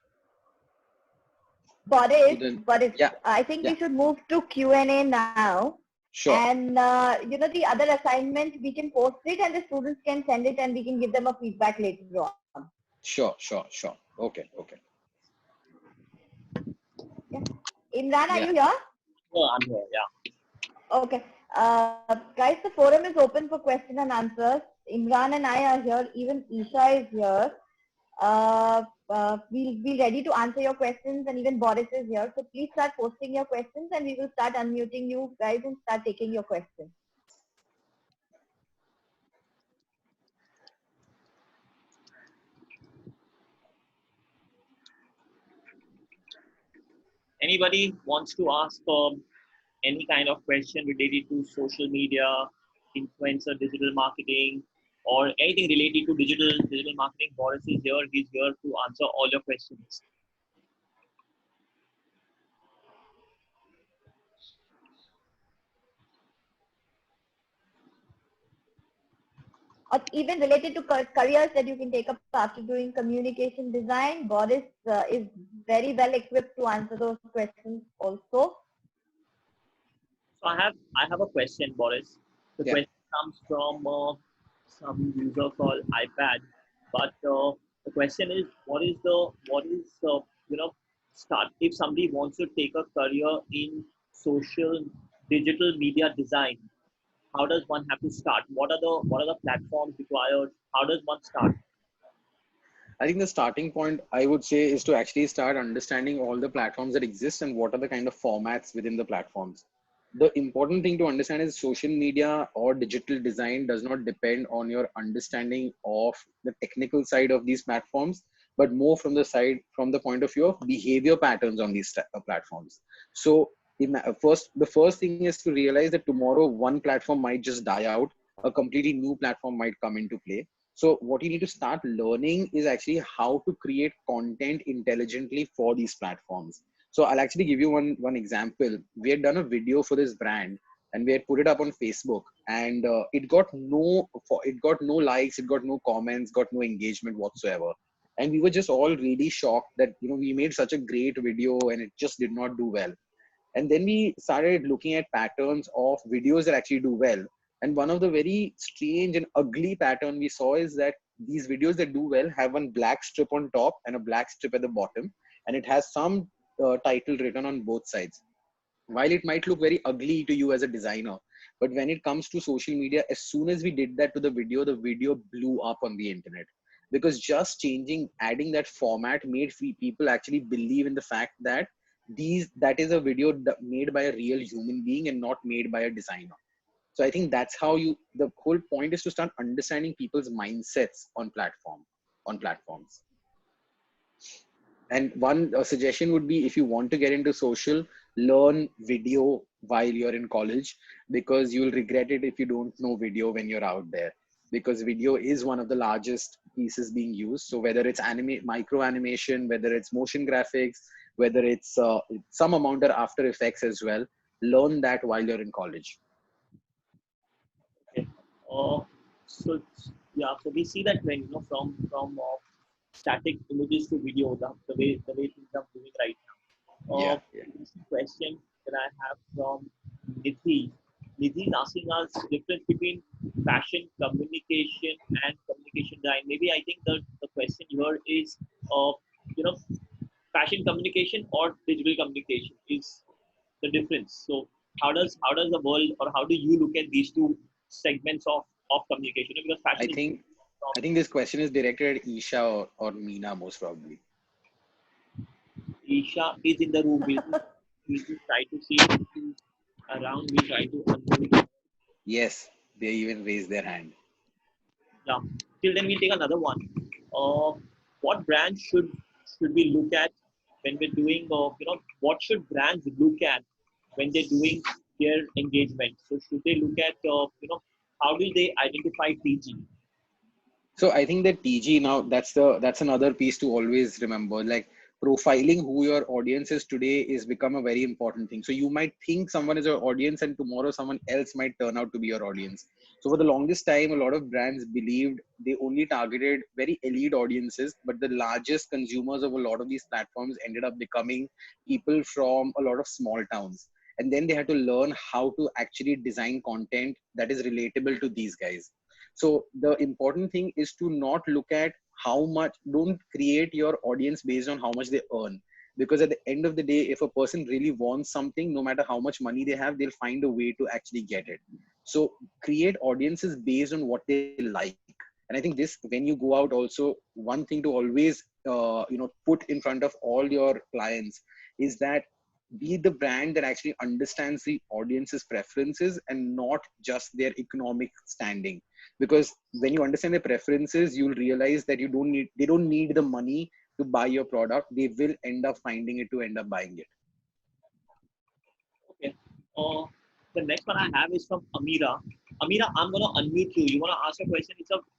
Boris, Yeah, I think yeah. we should move to Q&A now. Sure. And the other assignment, we can post it and the students can send it and we can give them a feedback later on. Sure. Okay. Yeah. Imran, are Yeah. you here? No, I'm here. Yeah. Okay. Guys, the forum is open for question and answers. Imran and I are here. Even Isha is here. We'll be ready to answer your questions, and even Boris is here. So please start posting your questions and we will start unmuting you guys and start taking your questions. Anybody wants to ask any kind of question related to social media, influencer, digital marketing, or anything related to digital marketing? Boris is here. He's here to answer all your questions. Or even related to careers that you can take up after doing communication design. Boris is very well equipped to answer those questions also. So I have a question, Boris. The Yeah. question comes from some user called iPad, but the question is, what is start if somebody wants to take a career in social digital media design? How does one have to start? What are the platforms required? How does one start? I think the starting point I would say is to actually start understanding all the platforms that exist and what are the kind of formats within the platforms. The important thing to understand is social media or digital design does not depend on your understanding of the technical side of these platforms, but more from the point of view of behavior patterns on these platforms. So the first thing is to realize that tomorrow one platform might just die out, a completely new platform might come into play. So what you need to start learning is actually how to create content intelligently for these platforms. So I'll actually give you one example. We had done a video for this brand and we had put it up on Facebook, and it got no likes, it got no comments, got no engagement whatsoever. And we were just all really shocked that we made such a great video and it just did not do well. And then we started looking at patterns of videos that actually do well. And one of the very strange and ugly pattern we saw is that these videos that do well have one black strip on top and a black strip at the bottom, and it has some title written on both sides. While it might look very ugly to you as a designer, but when it comes to social media, as soon as we did that to the video blew up on the internet, because just adding that format made people actually believe in the fact that that is a video made by a real human being and not made by a designer. So I think that's how the whole point is to start understanding people's mindsets on platforms. And one suggestion would be, if you want to get into social, learn video while you're in college, because you'll regret it if you don't know video when you're out there, because video is one of the largest pieces being used. So whether it's micro animation, whether it's motion graphics, whether it's some amount of After Effects as well, learn that while you're in college. Okay. So yeah, so we see that trend, from static images to video, the way things are moving right now. This is a question that I have from Nidhi. Nidhi is asking us difference between fashion communication and communication design. Maybe I think the question here is, you know, fashion communication or digital communication is the difference. So how does the world, or how do you look at these two segments of communication? Because I fashion think this question is directed at Isha or Meena most probably. Isha is in the room. We'll just try to see if she's around. We try to unmute. Yes, they even raised their hand. Yeah. Till then, we'll take another one. What brands should we look at when we're doing? What should brands look at when they're doing their engagement? So should they look at how do they identify TG? So I think that TG, now that's another piece to always remember. Like, profiling who your audience is today is become a very important thing. So you might think someone is your audience and tomorrow someone else might turn out to be your audience. So for the longest time, a lot of brands believed they only targeted very elite audiences, but the largest consumers of a lot of these platforms ended up becoming people from a lot of small towns. And then they had to learn how to actually design content that is relatable to these guys. So the important thing is to not look at don't create your audience based on how much they earn. Because at the end of the day, if a person really wants something, no matter how much money they have, they'll find a way to actually get it. So create audiences based on what they like. And I think this, when you go out also, one thing to always, put in front of all your clients is that be the brand that actually understands the audience's preferences and not just their economic standing. Because when you understand their preferences, you'll realize that they don't need the money to buy your product. They will end up finding it to end up buying it. Okay. The next one I have is from Amira. Amira, I'm gonna unmute you. You wanna ask a question?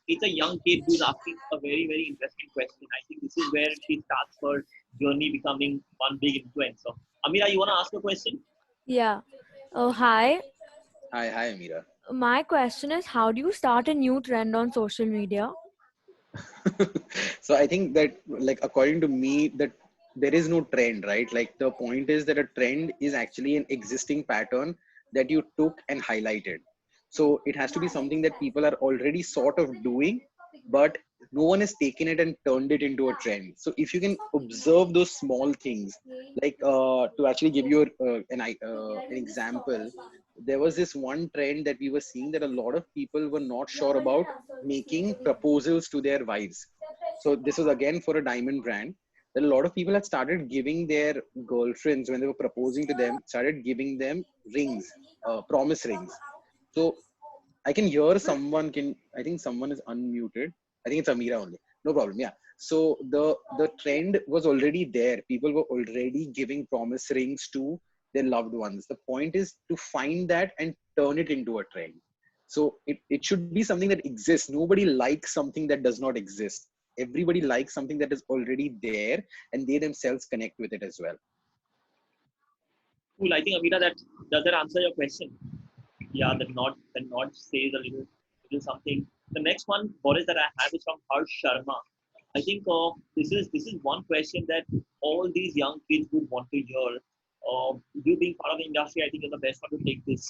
It's a young kid who's asking a very, very interesting question. I think this is where she starts her journey becoming one big influencer. Amira, you wanna ask a question? Yeah. Oh, hi. Hi, Amira. My question is, how do you start a new trend on social media? So I think that, like, according to me, that there is no trend, right? Like, the point is that a trend is actually an existing pattern that you took and highlighted. So it has to be something that people are already sort of doing, but no one has taken it and turned it into a trend. So if you can observe those small things, like, to actually give you an example, there was this one trend that we were seeing that a lot of people were not sure about making proposals to their wives. So this was again for a diamond brand. That a lot of people had started giving their girlfriends, when they were proposing to them, started giving them rings, promise rings. So I can hear someone I think someone is unmuted. I think it's Amira only. No problem. Yeah. So the trend was already there. People were already giving promise rings to their loved ones. The point is to find that and turn it into a trend. So it should be something that exists. Nobody likes something that does not exist. Everybody likes something that is already there, and they themselves connect with it as well. Cool. I think Amira, does that answer your question? Yeah, the nod says a little something. The next one, Boris, that I have is from Harsh Sharma. I think this is one question that all these young kids would want to hear. You being part of the industry, I think you're the best one to take this.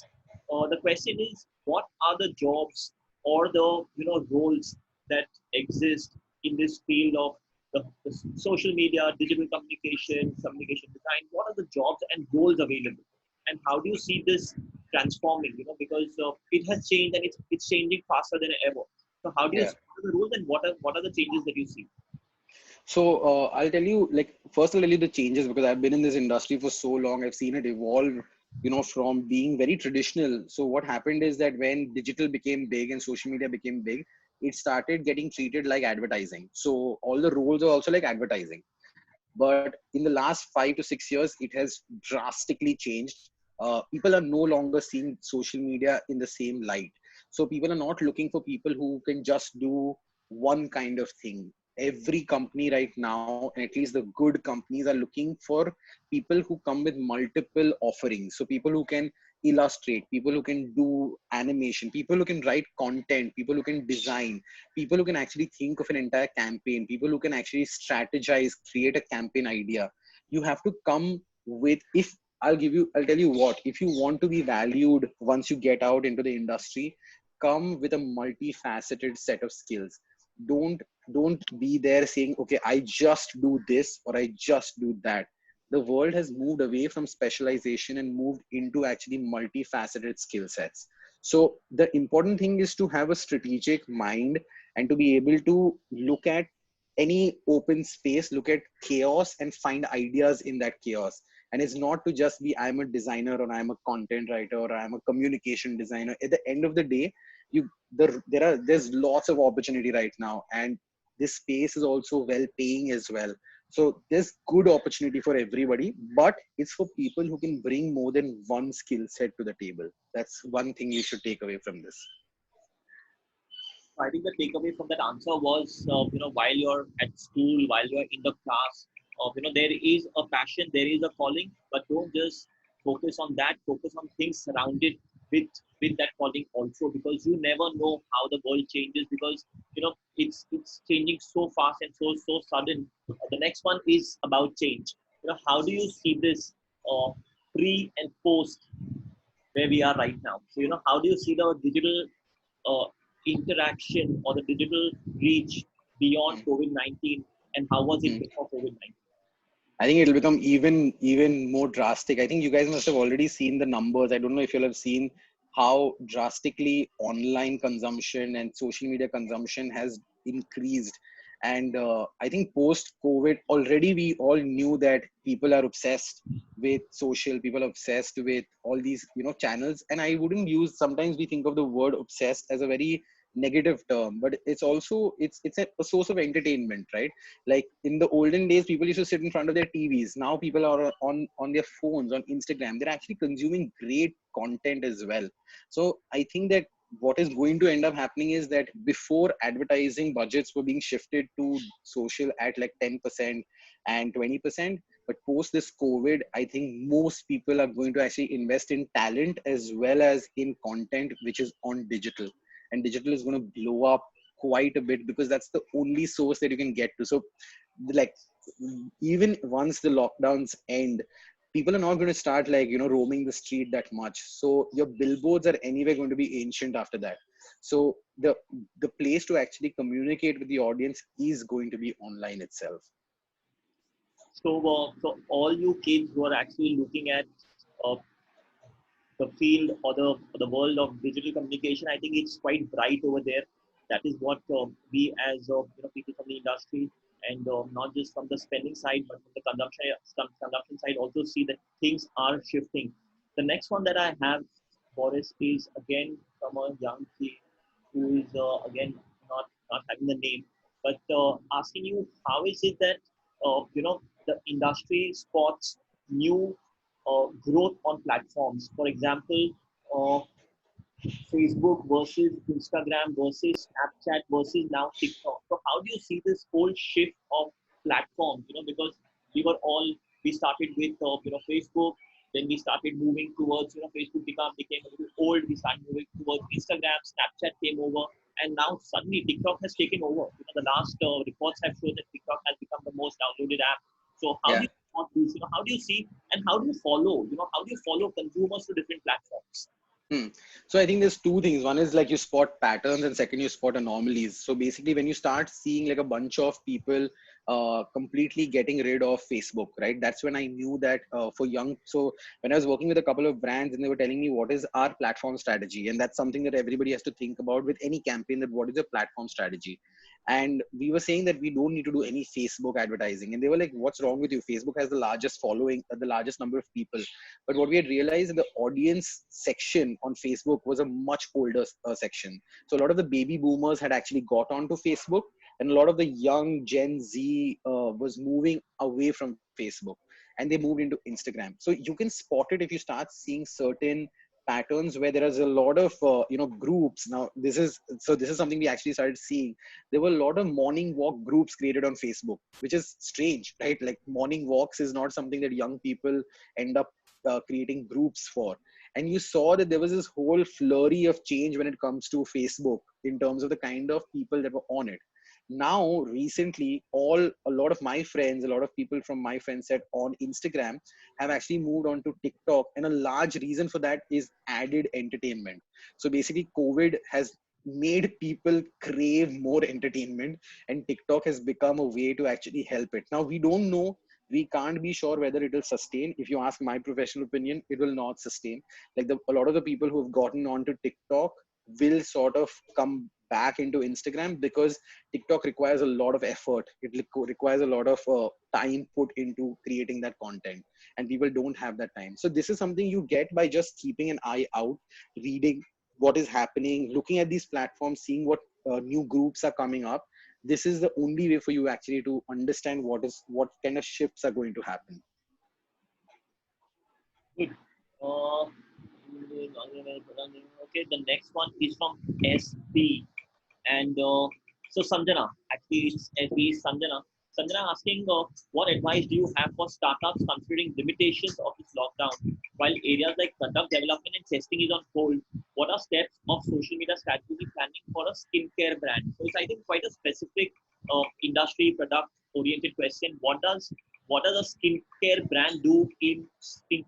The question is, what are the jobs or the roles that exist in this field of the social media, digital communication, communication design? What are the jobs and roles available? And how do you see this transforming? Because it has changed and it's changing faster than ever. So how do you Yeah. see the rules and what are the changes that you see? So I'll tell you, like, first I'll tell you the changes, because I've been in this industry for so long. I've seen it evolve, from being very traditional. So what happened is that when digital became big and social media became big, it started getting treated like advertising. So all the roles are also like advertising. But in the last 5 to 6 years, it has drastically changed. People are no longer seeing social media in the same light. So people are not looking for people who can just do one kind of thing. Every company right now, and at least the good companies, are looking for people who come with multiple offerings. So people who can illustrate, people who can do animation, people who can write content, people who can design, people who can actually think of an entire campaign, people who can actually strategize, create a campaign idea. You have to come with, if I'll tell you what, if you want to be valued once you get out into the industry, come with a multifaceted set of skills. Don't be there saying, okay, I just do this or I just do that. The world has moved away from specialization and moved into actually multifaceted skill sets. So the important thing is to have a strategic mind and to be able to look at any open space, look at chaos and find ideas in that chaos. And it's not to just be, I'm a designer or I'm a content writer or I'm a communication designer. At the end of the day, there's lots of opportunity right now, and this space is also well paying as well. So there's good opportunity for everybody, but it's for people who can bring more than one skill set to the table. That's one thing you should take away from this. I think the takeaway from that answer was, while you're at school, while you're in the class, there is a passion, there is a calling, but don't just focus on that. Focus on things surrounded with with that calling also, because you never know how the world changes. Because it's changing so fast and so sudden. The next one is about change. How do you see this pre and post where we are right now? So how do you see the digital uh, interaction or the digital reach beyond COVID-19, and how was it Mm. before COVID-19? I think it'll become even more drastic. I think you guys must have already seen the numbers. I don't know if you'll have seen how drastically online consumption and social media consumption has increased. And I think post COVID, already we all knew that people are obsessed with social. People are obsessed with all these channels. And I wouldn't use. Sometimes we think of the word obsessed as a very negative term, but it's also it's a source of entertainment, right? Like in the olden days, people used to sit in front of their TVs. Now people are on their phones, on Instagram. They're actually consuming great content as well. So I think that what is going to end up happening is that before, advertising budgets were being shifted to social at like 10% and 20%. But post this COVID, I think most people are going to actually invest in talent as well as in content which is on digital. And digital is going to blow up quite a bit, because that's the only source that you can get to. So like, even once the lockdowns end, people are not going to start like roaming the street that much. So your billboards are anyway going to be ancient after that. So the place to actually communicate with the audience is going to be online itself. So all you kids who are actually looking at uh, the field or the world of digital communication, I think it's quite bright over there. That is what we as people from the industry and not just from the spending side but from the consumption side also see that things are shifting. The next one that I have, Boris, is again from a young kid who is again not having the name, but asking you how is it that the industry spots new growth on platforms. For example, Facebook versus Instagram versus Snapchat versus now TikTok. So how do you see this whole shift of platforms? Because we were all we started with Facebook, then we started moving towards Facebook became a little old. We started moving towards Instagram, Snapchat came over, and now suddenly TikTok has taken over. The last reports have shown that TikTok has become the most downloaded app. So how do Yeah. you spot this? How do you see and how do you follow? How do you follow consumers to different platforms? Hmm. So I think there's two things. One is like you spot patterns, and second you spot anomalies. So basically, when you start seeing like a bunch of people completely getting rid of Facebook, right? That's when I knew that for young. So when I was working with a couple of brands, and they were telling me what is our platform strategy, and that's something that everybody has to think about with any campaign. That what is your platform strategy? And we were saying that we don't need to do any Facebook advertising, and they were like, "What's wrong with you? Facebook has the largest following, the largest number of people." But what we had realized in the audience section on Facebook was a much older section. So a lot of the baby boomers had actually got onto Facebook, and a lot of the young Gen Z was moving away from Facebook, and they moved into Instagram. So you can spot it if you start seeing certain patterns where there is a lot of groups. Now this is something we actually started seeing. There were a lot of morning walk groups created on Facebook, which is strange, right? Like morning walks is not something that young people end up creating groups for. And you saw that there was this whole flurry of change when it comes to Facebook in terms of the kind of people that were on it. Now recently, a lot of my friends, a lot of people from my friend set on Instagram have actually moved on to TikTok, and a large reason for that is added entertainment. So basically COVID has made people crave more entertainment, and TikTok has become a way to actually help it. Now we don't know, we can't be sure whether it will sustain. If you ask my professional opinion, it will not sustain. Like a lot of the people who have gotten onto TikTok will sort of come back into Instagram, because TikTok requires a lot of effort. It requires a lot of time put into creating that content, and people don't have that time. So this is something you get by just keeping an eye out, reading what is happening, looking at these platforms, seeing what new groups are coming up. This is the only way for you actually to understand what kind of shifts are going to happen. Good. Uh, okay, the next one is from SB. And so Sanjana, actually it's SB Sanjana. Sanjana asking, what advice do you have for startups considering limitations of this lockdown? While areas like product development and testing is on hold, what are steps of social media strategy planning for a skincare brand? So it's, I think, quite a specific industry product oriented question. What does a skincare brand do in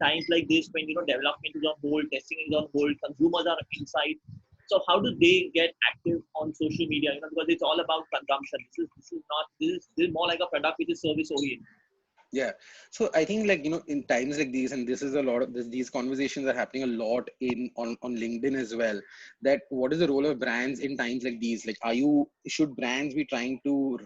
times like this when development is on hold, testing is on hold, consumers are inside? So how do they get active on social media? Because it's all about consumption. This is more like a product which is service oriented. Yeah. So I think, like, in times like these, and this is a lot of these conversations are happening a lot on LinkedIn as well, that what is the role of brands in times like these? Like, should brands be trying to,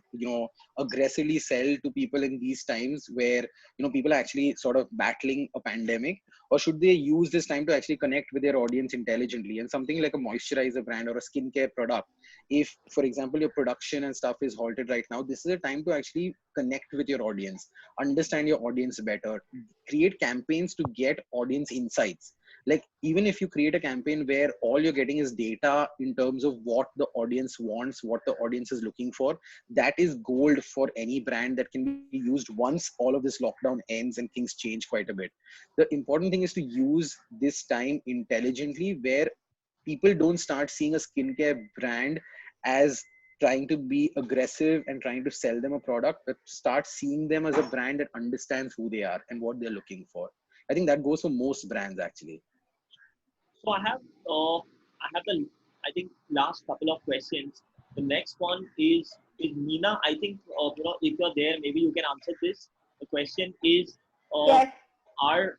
aggressively sell to people in these times where, people are actually sort of battling a pandemic, or should they use this time to actually connect with their audience intelligently? And something like a moisturizer brand or a skincare product, if, for example, your production and stuff is halted right now, this is a time to actually connect with your audience, understand your audience better, create campaigns to get audience insights. Like, even if you create a campaign where all you're getting is data in terms of what the audience wants, what the audience is looking for, that is gold for any brand that can be used once all of this lockdown ends and things change quite a bit. The important thing is to use this time intelligently, where people don't start seeing a skincare brand as trying to be aggressive and trying to sell them a product, but start seeing them as a brand that understands who they are and what they're looking for. I think that goes for most brands actually. So I have the I think last couple of questions. The next one is Nina. I think if you're there, maybe you can answer this. The question is, uh, Yes. are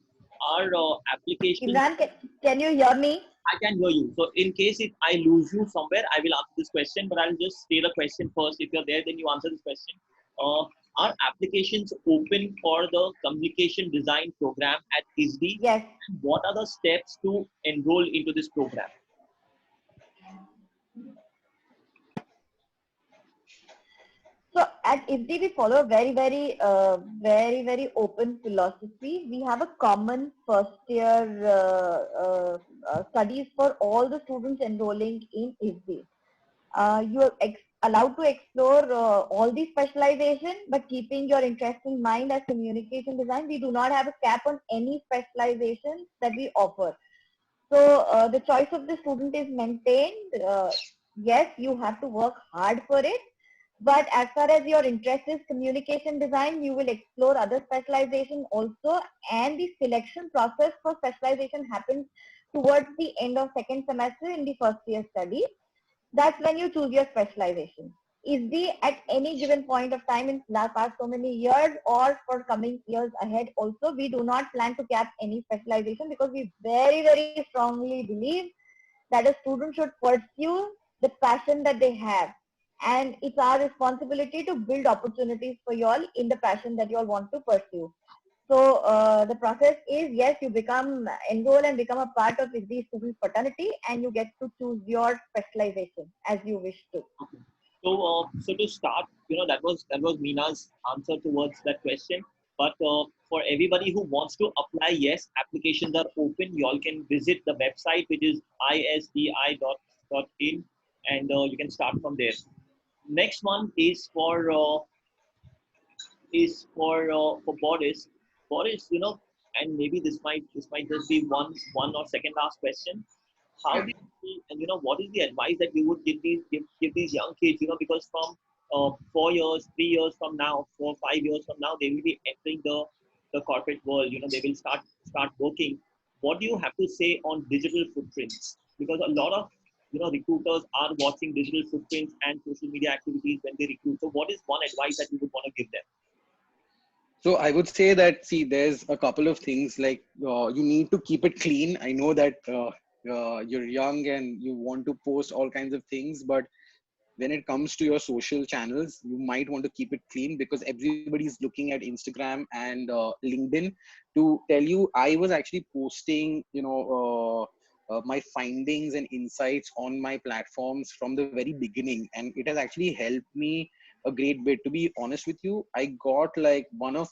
applications Imran, can you hear me? I can hear you. So in case if I lose you somewhere, I will answer this question, but I'll just say the question first. If you're there, then you answer this question. Uh, are applications open for the communication design program at ISD? Yes. What are the steps to enroll into this program? So at ISD, we follow a very open philosophy. We have a common first year studies for all the students enrolling in ISD. You are allowed to explore all the specialization, but keeping your interest in mind as communication design. We do not have a cap on any specialization that we offer. So the choice of the student is maintained. Yes, you have to work hard for it. But as far as your interest is communication design, you will explore other specialization also, and the selection process for specialization happens towards the end of second semester in the first year study. That's when you choose your specialization. Is the at any given point of time in the past so many years or for coming years ahead also, we do not plan to cap any specialization because we very strongly believe that a student should pursue the passion that they have. And it's our responsibility to build opportunities for you all in the passion that you all want to pursue. So the process is, yes, you enroll and become a part of the student fraternity, and you get to choose your specialization as you wish to. So to start, that was Meena's answer towards that question. But for everybody who wants to apply, yes, applications are open. You all can visit the website, which is isdi.in, and you can start from there. Next one is for Boris. Boris, and maybe this might just be one or second last question. How do you see, and what is the advice that you would give these young kids? Because from 4 years, 3 years from now, 4 5 years from now, they will be entering the corporate world. They will start working. What do you have to say on digital footprints? Because a lot of recruiters are watching digital footprints and social media activities when they recruit. So what is one advice that you would want to give them? So I would say that, see, there's a couple of things like you need to keep it clean. I know that you're young and you want to post all kinds of things, but when it comes to your social channels, you might want to keep it clean because everybody's looking at Instagram and LinkedIn. To tell you, I was actually posting, my findings and insights on my platforms from the very beginning, and it has actually helped me a great bit. To be honest with you, I got like my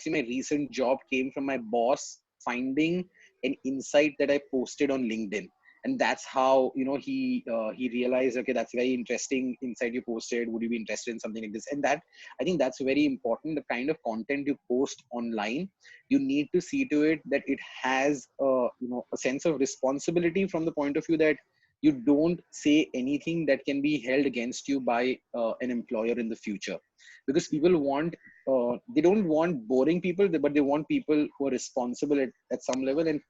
recent job came from my boss finding an insight that I posted on LinkedIn, and that's how he realized, okay, that's very interesting insight you posted, would you be interested in something like this? And that, I think that's very important. The kind of content you post online, you need to see to it that it has a sense of responsibility from the point of view that you don't say anything that can be held against you by an employer in the future, because people want they don't want boring people, but they want people who are responsible at some level and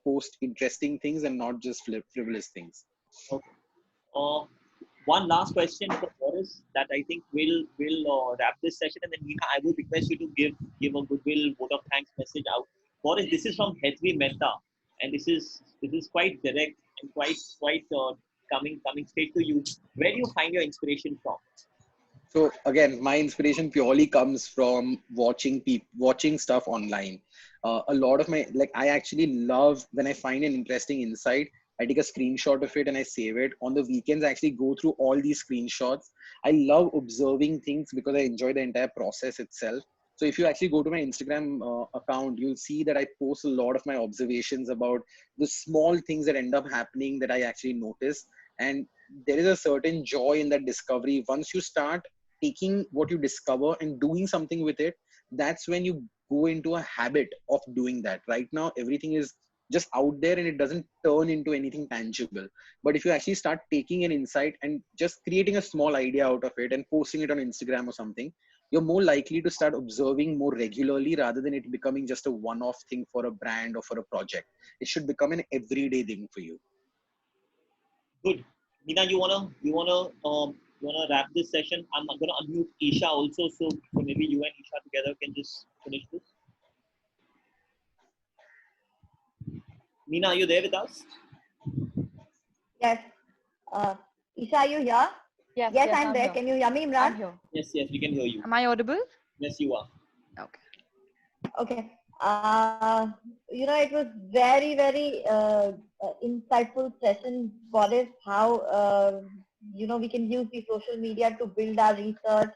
post interesting things and not just frivolous things. Okay. One last question for Boris that I think will wrap this session, and then Meena, I would request you to give a goodwill vote of thanks message out. Boris, this is from Hetvi Mehta, and this is quite direct and quite coming straight to you. Where do you find your inspiration from? So again, my inspiration purely comes from watching stuff online. A lot of I actually love when I find an interesting insight, I take a screenshot of it and I save it. On the weekends, I actually go through all these screenshots. I love observing things because I enjoy the entire process itself. So if you actually go to my Instagram account, you'll see that I post a lot of my observations about the small things that end up happening that I actually notice. And there is a certain joy in that discovery. Once you start taking what you discover and doing something with it, that's when you go into a habit of doing that. Right now, everything is just out there and it doesn't turn into anything tangible. But if you actually start taking an insight and just creating a small idea out of it and posting it on Instagram or something, you're more likely to start observing more regularly rather than it becoming just a one-off thing for a brand or for a project. It should become an everyday thing for you. Good. Meena, you wanna wrap this session? I'm gonna unmute Isha also, so maybe you and Isha together can just finish this. Meena, are you there with us? Yes. Isha, are you here? Yes, Yes, yes, I'm I'm there. here. Can you hear me, I'm Imran? here. Yes, yes, we can hear you. Am I audible? Yes, you are. Okay. Okay. It was very, very insightful session, Boris, how, we can use the social media to build our research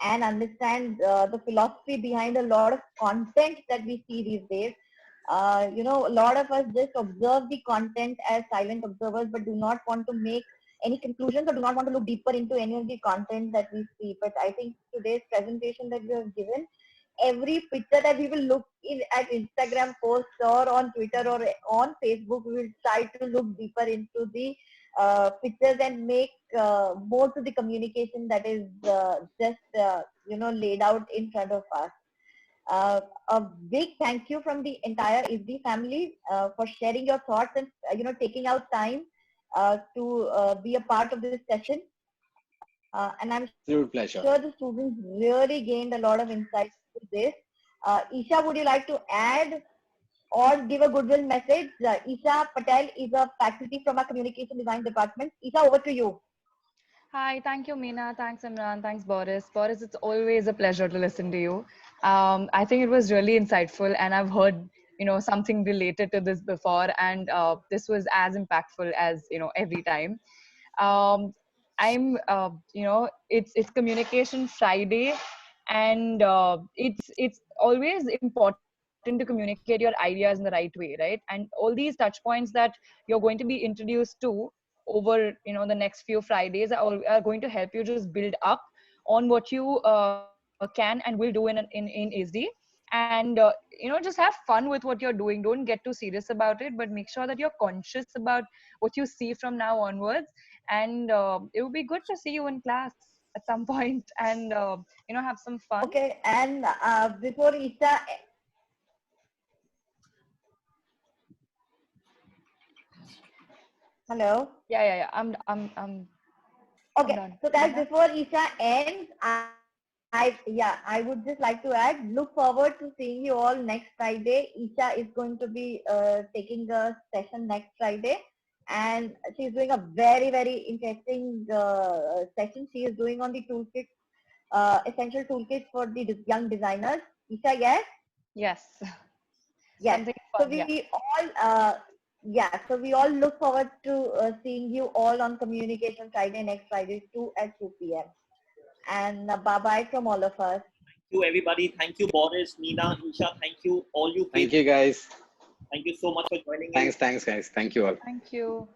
and understand the philosophy behind a lot of content that we see these days. A lot of us just observe the content as silent observers, but do not want to make any conclusions or do not want to look deeper into any of the content that we see. But I think today's presentation that we have given, every picture that we will look in at Instagram posts or on Twitter or on Facebook, we will try to look deeper into the pictures and make more to the communication that is laid out in front of us. A big thank you from the entire ISD family for sharing your thoughts and taking out time to be a part of this session. And I'm Absolute pleasure. sure the students really gained a lot of insights to this. Isha, would you like to add or give a goodwill message? Isha Patel is a faculty from our communication design department. Isha, over to you. Hi, thank you, Meena. Thanks, Imran. Thanks, Boris. Boris, it's always a pleasure to listen to you. I think it was really insightful, and I've heard, something related to this before, and this was as impactful as, every time. Um, it's Communication Friday, and it's always important to communicate your ideas in the right way, right? And all these touch points that you're going to be introduced to over the next few Fridays are going to help you just build up on what you can and will do in ISD. And just have fun with what you're doing. Don't get too serious about it, but make sure that you're conscious about what you see from now onwards. And it would be good to see you in class at some point and have some fun. Okay, and before Isha, hello. Yeah. I'm Okay, done. so guys, Meena? before Isha ends, I would just like to add, look forward to seeing you all next Friday. Isha is going to be taking a session next Friday, and she's doing a very, very interesting session. She is doing on the toolkit, essential toolkit for the young designers. Isha, yes? Yes. Yes. Something So fun, yeah. so we all look forward to seeing you all on Communication Friday next Friday, 2 at 2 p.m. And bye-bye from all of us. Thank you, everybody. Thank you, Boris, Meena, Isha. Thank you, all you. Thank you, guys. Thank you so much for joining in. Thanks, guys. Thank you all. Thank you.